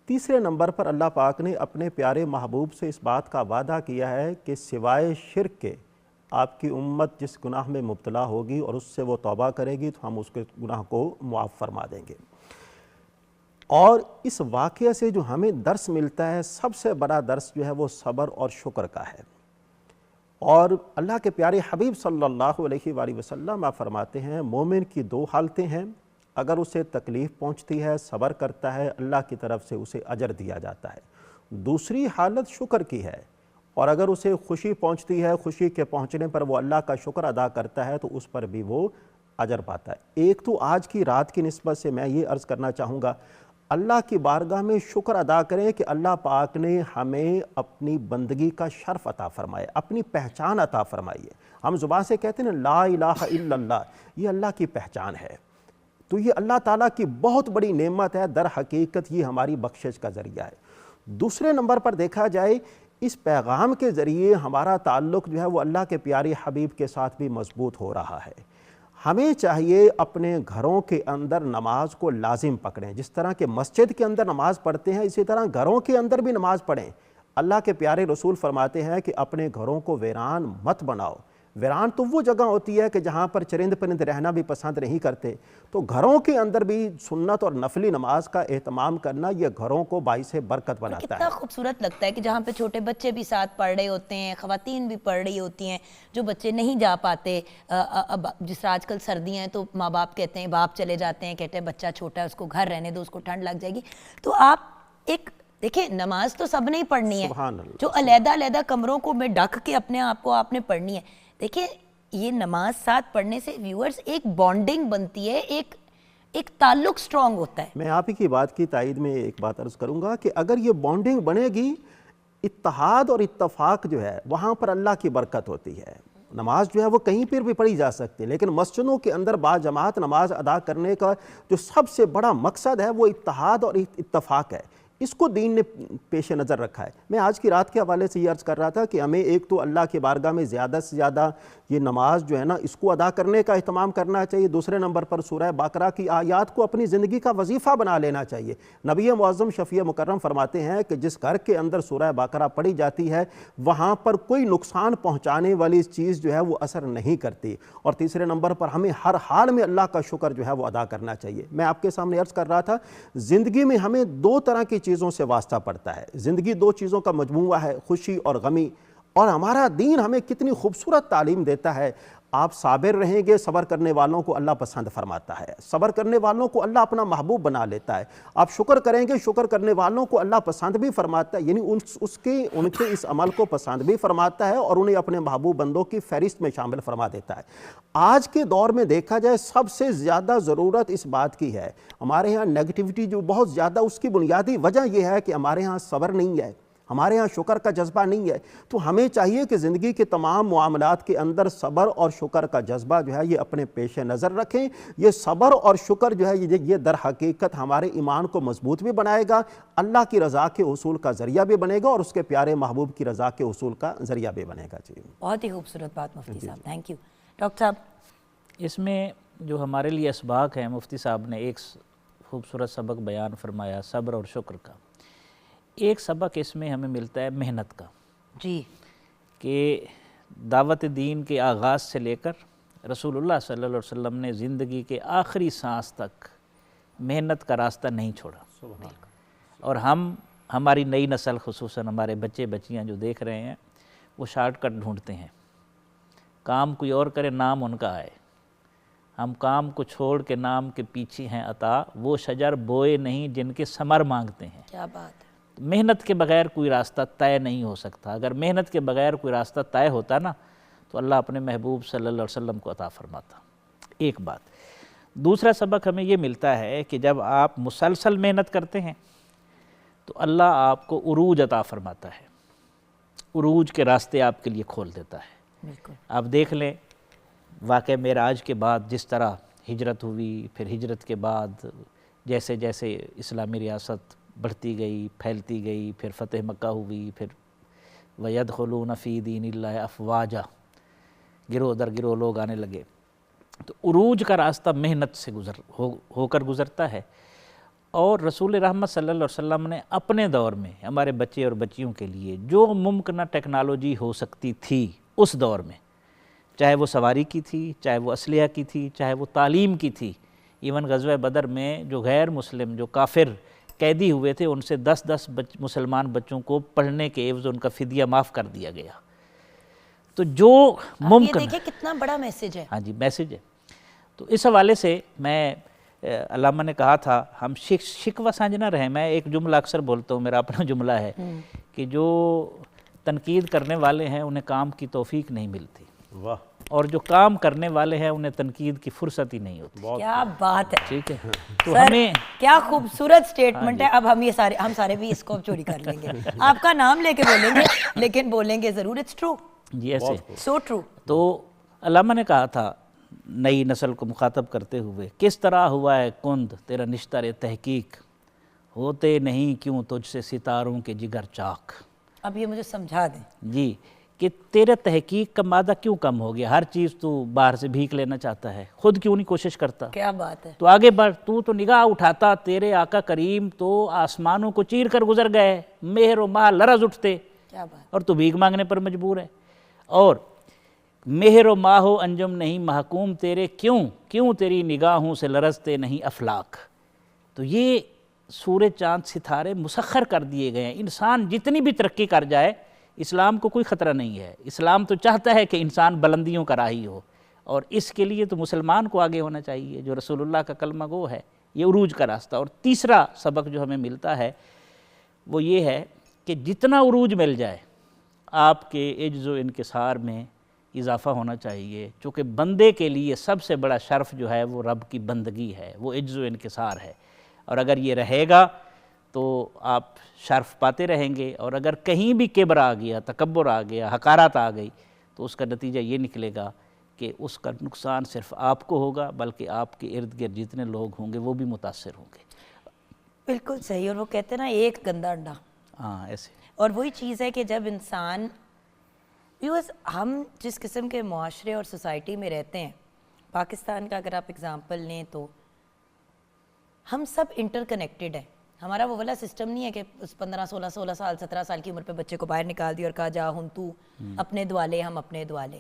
[SPEAKER 6] تیسرے نمبر پر اللہ پاک نے اپنے پیارے محبوب سے اس بات کا وعدہ کیا ہے کہ سوائے شرک کے آپ کی امت جس گناہ میں مبتلا ہوگی اور اس سے وہ توبہ کرے گی تو ہم اس کے گناہ کو معاف فرما دیں گے. اور اس واقعے سے جو ہمیں درس ملتا ہے, سب سے بڑا درس جو ہے وہ صبر اور شکر کا ہے. اور اللہ کے پیارے حبیب صلی اللہ علیہ وآلہ وسلم آپ فرماتے ہیں, مومن کی 2 حالتیں ہیں. اگر اسے تکلیف پہنچتی ہے, صبر کرتا ہے, اللہ کی طرف سے اسے اجر دیا جاتا ہے. دوسری حالت شکر کی ہے, اور اگر اسے خوشی پہنچتی ہے, خوشی کے پہنچنے پر وہ اللہ کا شکر ادا کرتا ہے تو اس پر بھی وہ اجر پاتا ہے. ایک تو آج کی رات کی نسبت سے میں یہ عرض کرنا چاہوں گا, اللہ کی بارگاہ میں شکر ادا کریں کہ اللہ پاک نے ہمیں اپنی بندگی کا شرف عطا فرمائے, اپنی پہچان عطا فرمائی ہے. ہم زبان سے کہتے ہیں نا لا الہ الا اللہ, یہ اللہ کی پہچان ہے. تو یہ اللہ تعالیٰ کی بہت بڑی نعمت ہے, در حقیقت یہ ہماری بخشش کا ذریعہ ہے. دوسرے نمبر پر دیکھا جائے, اس پیغام کے ذریعے ہمارا تعلق جو ہے وہ اللہ کے پیارے حبیب کے ساتھ بھی مضبوط ہو رہا ہے. ہمیں چاہیے اپنے گھروں کے اندر نماز کو لازم پکڑیں. جس طرح کہ مسجد کے اندر نماز پڑھتے ہیں, اسی طرح گھروں کے اندر بھی نماز پڑھیں. اللہ کے پیارے رسول فرماتے ہیں کہ اپنے گھروں کو ویران مت بناؤ. ویران تو وہ جگہ ہوتی ہے کہ جہاں پر چرند پرند رہنا بھی پسند نہیں کرتے. تو گھروں کے اندر بھی سنت اور نفلی نماز کا اہتمام کرنا یہ گھروں کو باعث برکت بناتا ہے.
[SPEAKER 1] کتنا خوبصورت لگتا ہے کہ جہاں پہ چھوٹے بچے بھی ساتھ پڑھ رہے ہوتے ہیں, خواتین بھی پڑھ رہی ہوتی ہیں, جو بچے نہیں جا پاتے, اب جس طرح آج کل سردیاں ہیں تو ماں باپ کہتے ہیں, باپ چلے جاتے ہیں, کہتے ہیں بچہ چھوٹا ہے اس کو گھر رہنے دو, اس کو ٹھنڈ لگ جائے گی. تو آپ ایک دیکھیں, نماز تو سب نے ہی پڑھنی ہے, جو علیحدہ علیحدہ کمروں کو میں ڈھک کے اپنے آپ کو آپ نے پڑھنی ہے. دیکھیں یہ نماز ساتھ پڑھنے سے ویورز ایک بانڈنگ بنتی ہے, ایک ایک تعلق سٹرونگ ہوتا ہے.
[SPEAKER 6] میں آپ ہی کی بات کی تائید میں ایک بات عرض کروں گا کہ اگر یہ بانڈنگ بنے گی، اتحاد اور اتفاق جو ہے وہاں پر اللہ کی برکت ہوتی ہے. نماز جو ہے وہ کہیں پر بھی پڑھی جا سکتی ہے، لیکن مسجدوں کے اندر با جماعت نماز ادا کرنے کا جو سب سے بڑا مقصد ہے وہ اتحاد اور اتفاق ہے. اس کو دین نے پیش نظر رکھا ہے. میں آج کی رات کے حوالے سے یہ عرض کر رہا تھا کہ ہمیں ایک تو اللہ کی بارگاہ میں زیادہ سے زیادہ یہ نماز جو ہے نا اس کو ادا کرنے کا اہتمام کرنا چاہیے. دوسرے نمبر پر سورہ بقرہ کی آیات کو اپنی زندگی کا وظیفہ بنا لینا چاہیے. نبی معظم شفیع مکرم فرماتے ہیں کہ جس گھر کے اندر سورہ بقرہ پڑھی جاتی ہے وہاں پر کوئی نقصان پہنچانے والی چیز جو ہے وہ اثر نہیں کرتی. اور تیسرے نمبر پر ہمیں ہر حال میں اللہ کا شکر جو ہے وہ ادا کرنا چاہیے. میں آپ کے سامنے عرض کر رہا تھا زندگی میں ہمیں دو طرح کی چیزوں سے واسطہ پڑتا ہے. زندگی دو چیزوں کا مجموعہ ہے، خوشی اور غمی. اور ہمارا دین ہمیں کتنی خوبصورت تعلیم دیتا ہے. آپ صابر رہیں گے، صبر کرنے والوں کو اللہ پسند فرماتا ہے. صبر کرنے والوں کو اللہ اپنا محبوب بنا لیتا ہے. آپ شکر کریں گے، شکر کرنے والوں کو اللہ پسند بھی فرماتا ہے، یعنی ان کے اس عمل کو پسند بھی فرماتا ہے اور انہیں اپنے محبوب بندوں کی فہرست میں شامل فرما دیتا ہے. آج کے دور میں دیکھا جائے سب سے زیادہ ضرورت اس بات کی ہے. ہمارے ہاں نیگیٹیوٹی جو بہت زیادہ، اس کی بنیادی وجہ یہ ہے کہ ہمارے ہاں صبر نہیں ہے، ہمارے ہاں شکر کا جذبہ نہیں ہے. تو ہمیں چاہیے کہ زندگی کے تمام معاملات کے اندر صبر اور شکر کا جذبہ جو ہے یہ اپنے پیش نظر رکھیں. یہ صبر اور شکر جو ہے یہ در حقیقت ہمارے ایمان کو مضبوط بھی بنائے گا، اللہ کی رضا کے حصول کا ذریعہ بھی بنے گا اور اس کے پیارے محبوب کی رضا کے حصول کا ذریعہ بھی بنے گا. جی
[SPEAKER 1] بہت ہی خوبصورت بات مفتی صاحب، تھینک یو. ڈاکٹر صاحب،
[SPEAKER 5] اس میں جو ہمارے لیے اسباق ہیں، مفتی صاحب نے ایک خوبصورت سبق بیان فرمایا صبر اور شکر کا. ایک سبق اس میں ہمیں ملتا ہے محنت کا.
[SPEAKER 1] جی.
[SPEAKER 5] کہ دعوت دین کے آغاز سے لے کر رسول اللہ صلی اللہ علیہ وسلم نے زندگی کے آخری سانس تک محنت کا راستہ نہیں چھوڑا. اور ہماری نئی نسل، خصوصاً ہمارے بچے بچیاں جو دیکھ رہے ہیں، وہ شارٹ کٹ ڈھونڈتے ہیں. کام کوئی اور کرے، نام ان کا آئے. ہم کام کو چھوڑ کے نام کے پیچھے ہیں عطا، وہ شجر بوئے نہیں جن کے ثمر مانگتے ہیں.
[SPEAKER 1] کیا بات ہے.
[SPEAKER 5] محنت کے بغیر کوئی راستہ طے نہیں ہو سکتا. اگر محنت کے بغیر کوئی راستہ طے ہوتا نا تو اللہ اپنے محبوب صلی اللہ علیہ وسلم کو عطا فرماتا. ایک بات. دوسرا سبق ہمیں یہ ملتا ہے کہ جب آپ مسلسل محنت کرتے ہیں تو اللہ آپ کو عروج عطا فرماتا ہے. عروج کے راستے آپ کے لیے کھول دیتا ہے.
[SPEAKER 1] بالکل.
[SPEAKER 5] آپ دیکھ لیں واقعہ معراج کے بعد جس طرح ہجرت ہوئی، پھر ہجرت کے بعد جیسے جیسے اسلامی ریاست بڑھتی گئی، پھیلتی گئی، پھر فتح مکہ ہوئی، پھر وَيَدْخُلُونَ فِي دِينِ اللَّهِ أَفْوَاجًا، گروہ در گروہ لوگ آنے لگے. تو عروج کا راستہ محنت سے ہو کر گزرتا ہے. اور رسول رحمت صلی اللہ علیہ وسلم نے اپنے دور میں ہمارے بچے اور بچیوں کے لیے جو ممکنہ ٹیکنالوجی ہو سکتی تھی اس دور میں، چاہے وہ سواری کی تھی، چاہے وہ اسلحہ کی تھی، چاہے وہ تعلیم کی تھی. ایون غزوہ بدر میں جو غیر مسلم، جو کافر قیدی ہوئے تھے، ان سے 10 مسلمان بچوں کو پڑھنے کے عوض ان کا فدیہ معاف کر دیا گیا. تو جو ممکن،
[SPEAKER 1] یہ دیکھیں کتنا بڑا میسج ہے.
[SPEAKER 5] ہاں جی میسج ہے. تو اس حوالے سے میں علامہ نے کہا تھا ہم شکوہ سانجھ نہ رہیں. میں ایک جملہ اکثر بولتا ہوں، میرا اپنا جملہ ہے کہ جو تنقید کرنے والے ہیں انہیں کام کی توفیق نہیں ملتی.
[SPEAKER 6] واہ.
[SPEAKER 5] اور جو کام کرنے والے ہیں انہیں تنقید کی فرصت ہی نہیں ہوتی.
[SPEAKER 1] کیا بات ہے.
[SPEAKER 5] ٹھیک ہے. تو
[SPEAKER 1] سر
[SPEAKER 5] ہمیں
[SPEAKER 1] کیا خوبصورت سٹیٹمنٹ ہے. اب ہم سارے بھی اس کو چوری کر لیں گے. آپ کا نام لے کے بولیں گے لیکن بولیں گے ضرور. It's true.
[SPEAKER 5] جی ایسے
[SPEAKER 1] سو ٹرو.
[SPEAKER 5] تو علامہ نے کہا تھا نئی نسل کو مخاطب کرتے ہوئے، کس طرح ہوا ہے کند تیرا نشتر تحقیق، ہوتے نہیں کیوں تجھ سے ستاروں کے جگر چاک.
[SPEAKER 1] اب یہ مجھے سمجھا دیں.
[SPEAKER 5] جی کہ تیرے تحقیق کا مادہ کیوں کم ہو گیا؟ ہر چیز تو باہر سے بھیک لینا چاہتا ہے، خود کیوں نہیں کوشش کرتا؟
[SPEAKER 1] کیا بات ہے.
[SPEAKER 5] تو آگے بڑھ، تو نگاہ اٹھاتا، تیرے آقا کریم تو آسمانوں کو چیر کر گزر گئے، مہر و ماہ لرز اٹھتے،
[SPEAKER 1] کیا بات.
[SPEAKER 5] اور تو بھیک مانگنے پر مجبور ہے. اور مہر و ماہ و انجم نہیں محکوم تیرے، کیوں تیری نگاہوں سے لرزتے نہیں افلاک. تو یہ سورج چاند ستارے مسخر کر دیے گئے ہیں. انسان جتنی بھی ترقی کر جائے اسلام کو کوئی خطرہ نہیں ہے. اسلام تو چاہتا ہے کہ انسان بلندیوں کا راہی ہو، اور اس کے لیے تو مسلمان کو آگے ہونا چاہیے جو رسول اللہ کا کلمہ گو ہے. یہ عروج کا راستہ. اور تیسرا سبق جو ہمیں ملتا ہے وہ یہ ہے کہ جتنا عروج مل جائے آپ کے عجز و انکسار میں، اضافہ ہونا چاہیے، چونکہ بندے کے لیے سب سے بڑا شرف جو ہے وہ رب کی بندگی ہے، وہ عجز و انکسار ہے، اور اگر یہ رہے گا تو آپ شرف پاتے رہیں گے، اور اگر کہیں بھی کبر آ گیا، تکبر آ گیا، حقارت آ گئی، تو اس کا نتیجہ یہ نکلے گا کہ اس کا نقصان صرف آپ کو ہوگا، بلکہ آپ کے ارد گرد جتنے لوگ ہوں گے وہ بھی متاثر ہوں گے۔
[SPEAKER 1] بالکل صحیح، اور وہ کہتے ہیں نا ایک گندا انڈا،
[SPEAKER 5] ہاں ایسے،
[SPEAKER 1] اور وہی چیز ہے کہ جب انسان ہم جس قسم کے معاشرے اور سوسائٹی میں رہتے ہیں، پاکستان کا اگر آپ اگزامپل لیں تو ہم سب انٹر کنیکٹڈ ہیں۔ ہمارا وہ والا سسٹم نہیں ہے کہ 15 16 سال 17 سال کی عمر پہ بچے کو باہر نکال دیا اور کہا جا ہن تو اپنے دوالے ہم اپنے دوالے،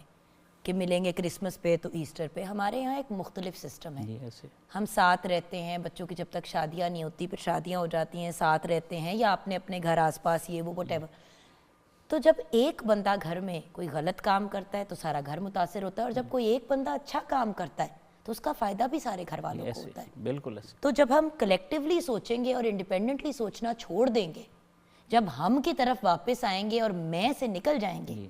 [SPEAKER 1] کہ ملیں گے کرسمس پہ تو ایسٹر پہ۔ ہمارے یہاں ایک مختلف سسٹم ہے، ہم ساتھ رہتے ہیں، بچوں کی جب تک شادیاں نہیں ہوتی پھر شادیاں ہو جاتی ہیں، ساتھ رہتے ہیں یا اپنے اپنے گھر آس پاس یہ وہ وٹ ایور۔ تو جب ایک بندہ گھر میں کوئی غلط کام کرتا ہے تو سارا گھر متاثر ہوتا ہے، اور جب کوئی ایک بندہ اچھا کام کرتا ہے تو اس کا فائدہ بھی سارے گھر والوں کو ہوتا ہے۔
[SPEAKER 5] بالکل ایسے۔
[SPEAKER 1] تو جب ہم کلیکٹیولی سوچیں گے اور انڈیپینڈنٹلی سوچنا چھوڑ دیں گے، جب ہم کی طرف واپس آئیں گے اور میں سے نکل جائیں گے،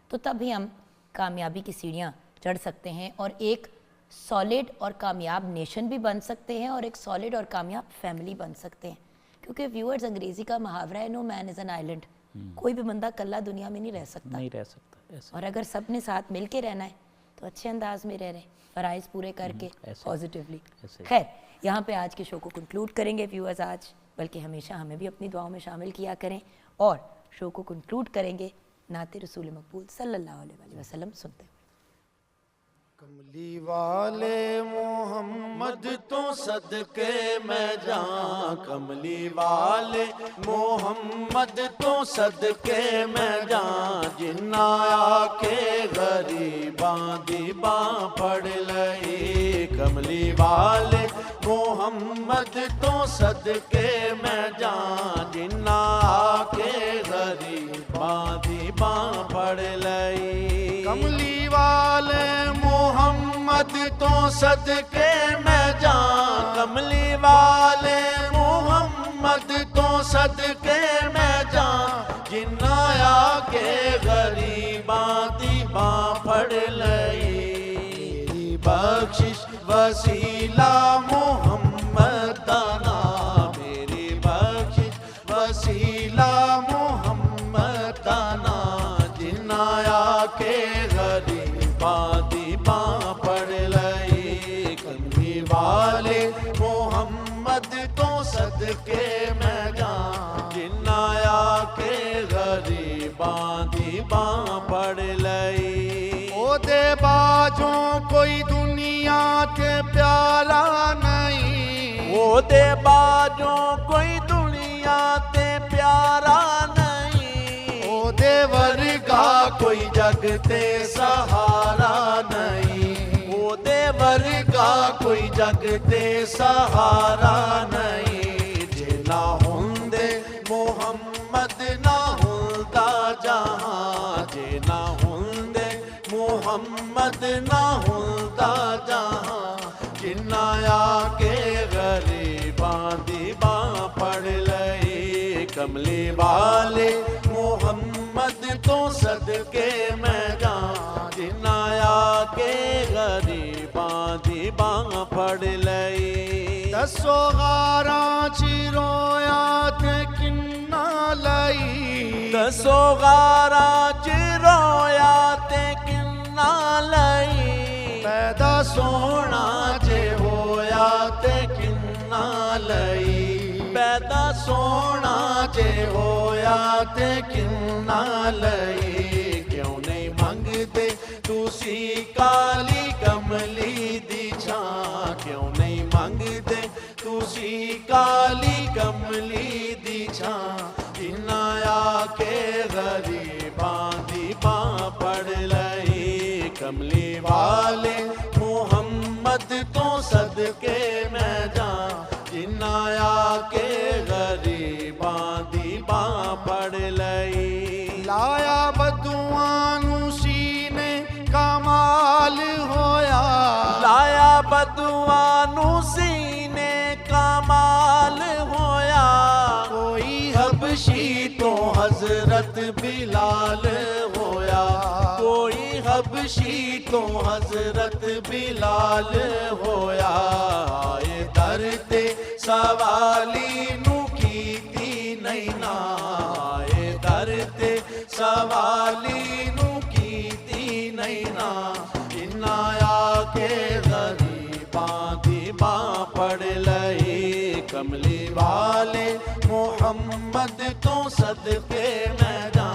[SPEAKER 1] تو تب ہی ہم کامیابی کی سیڑھیاں چڑھ سکتے ہیں اور ایک سالڈ اور کامیاب نیشن بھی بن سکتے ہیں اور ایک سالڈ اور کامیاب فیملی بن سکتے ہیں۔ کیونکہ ویورز، انگریزی کا محاورہ ہے، نو مین از این آئیلینڈ، کوئی بھی بندہ کلا دنیا میں نہیں رہ سکتا، اور اگر سب نے ساتھ مل کے رہنا ہے تو اچھے انداز میں رہ رہے ہیں، فرائض پورے کر کے پازیٹیولی۔ خیر، یہاں پہ آج کے شو کو کنکلوڈ کریں گے ویورز آج، بلکہ ہمیشہ ہمیں بھی اپنی دعاؤں میں شامل کیا کریں، اور شو کو کنکلوڈ کریں گے نعت رسول مقبول صلی اللہ علیہ وسلم سنتے ہیں۔
[SPEAKER 4] کملی والے محمد تو صدقے میں جاں، کملی والے محمد تو صدقے میں جاں، جنا کے غریباں دی باں پڑھ لئی، کملی والے محمد تو صدقے میں جاں، جنا کے غریباں دی باں پڑھ لئی،
[SPEAKER 7] کملی والے محمد تو صدقے میں جاں،
[SPEAKER 4] کملی والے محمد تو صدقے میں جاں، جنایا کے غریباں دی باں پھڑ لئی، بخشش وسیلہ محمد دا نام، میری بخشش وسیلہ محمد دا نام، جنایا کے غریباں دی باں پڑھ لئی، کملی والے محمد تو صدقے میں جاں، جنایا کے غریباں دی باں پڑھ لئی،
[SPEAKER 7] او دے باجوں کوئی دنیا تے پیارا نہیں،
[SPEAKER 4] وہ دے باجوں کوئی دنیا تے پیارا نہیں،
[SPEAKER 7] او دے ورگا
[SPEAKER 4] کوئی جگ تے سہارا نہیں، وہ دے ورگا کوئی جگ تے سہارا نہیں، جے نہ ہوندے محمد نہ ہوندا جہاں، جے نہ ہوندے محمد نہ ہوندا جہاں، جنایا کے غریباں دی باں پڑھ لئی، کملی والے محمد تو صدقے میں جاں، جنایا کے غریباں دی باں پڑھ لئی،
[SPEAKER 7] دسو غاراں چی رویا تے کنا لئی،
[SPEAKER 4] دسو غاراں چ رویا تے کنا لئی،
[SPEAKER 7] پیدا
[SPEAKER 4] سونا جے ہویا تے کنا لئی، پیدا سونا جے ہویا تے کنا لئی، کیوں نہیں منگدے تسی کالی کملی دی چھاں، کیوں نہیں منگدے تسی کالی کملی دی چھاں، جنایا کے غریباں دی باں پڑھ لئی، کملی والے محمد تو صدقے میں جاں، جنایا کے غریباں دی باں پڑھ لئی،
[SPEAKER 7] لایا بدوانو سینے کمال ہویا،
[SPEAKER 4] لایا بدوانو سینے کمال ہویا، کوئی حبشی تو حضرت بلال ہویا، کوئی حبشی حبشی تو حضرت بلال ہویا در تے سوالی نو کیتی نہیں نا در تے سوالی نو کیتی نہیں نا انایا کے غریباں دی باں پڑ لئی کملی والے محمد تو صدقے میں جاں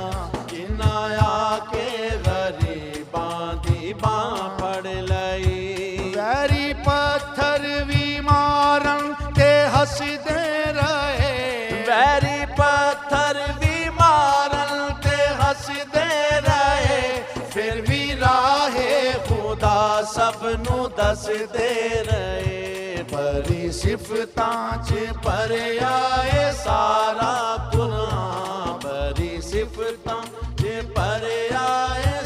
[SPEAKER 4] انایا کے غریباں دی باں پڑ لئی
[SPEAKER 7] ویری پتھر بھی مارن تے ہس دے رہے
[SPEAKER 4] ویری پتھر بھی مارن تے ہس دے رہے پھر بھی راہ خدا سب نو دس دے رہے پری صفتاں چ پریا اے سارا قرآن پری صفتاں چ پریا اے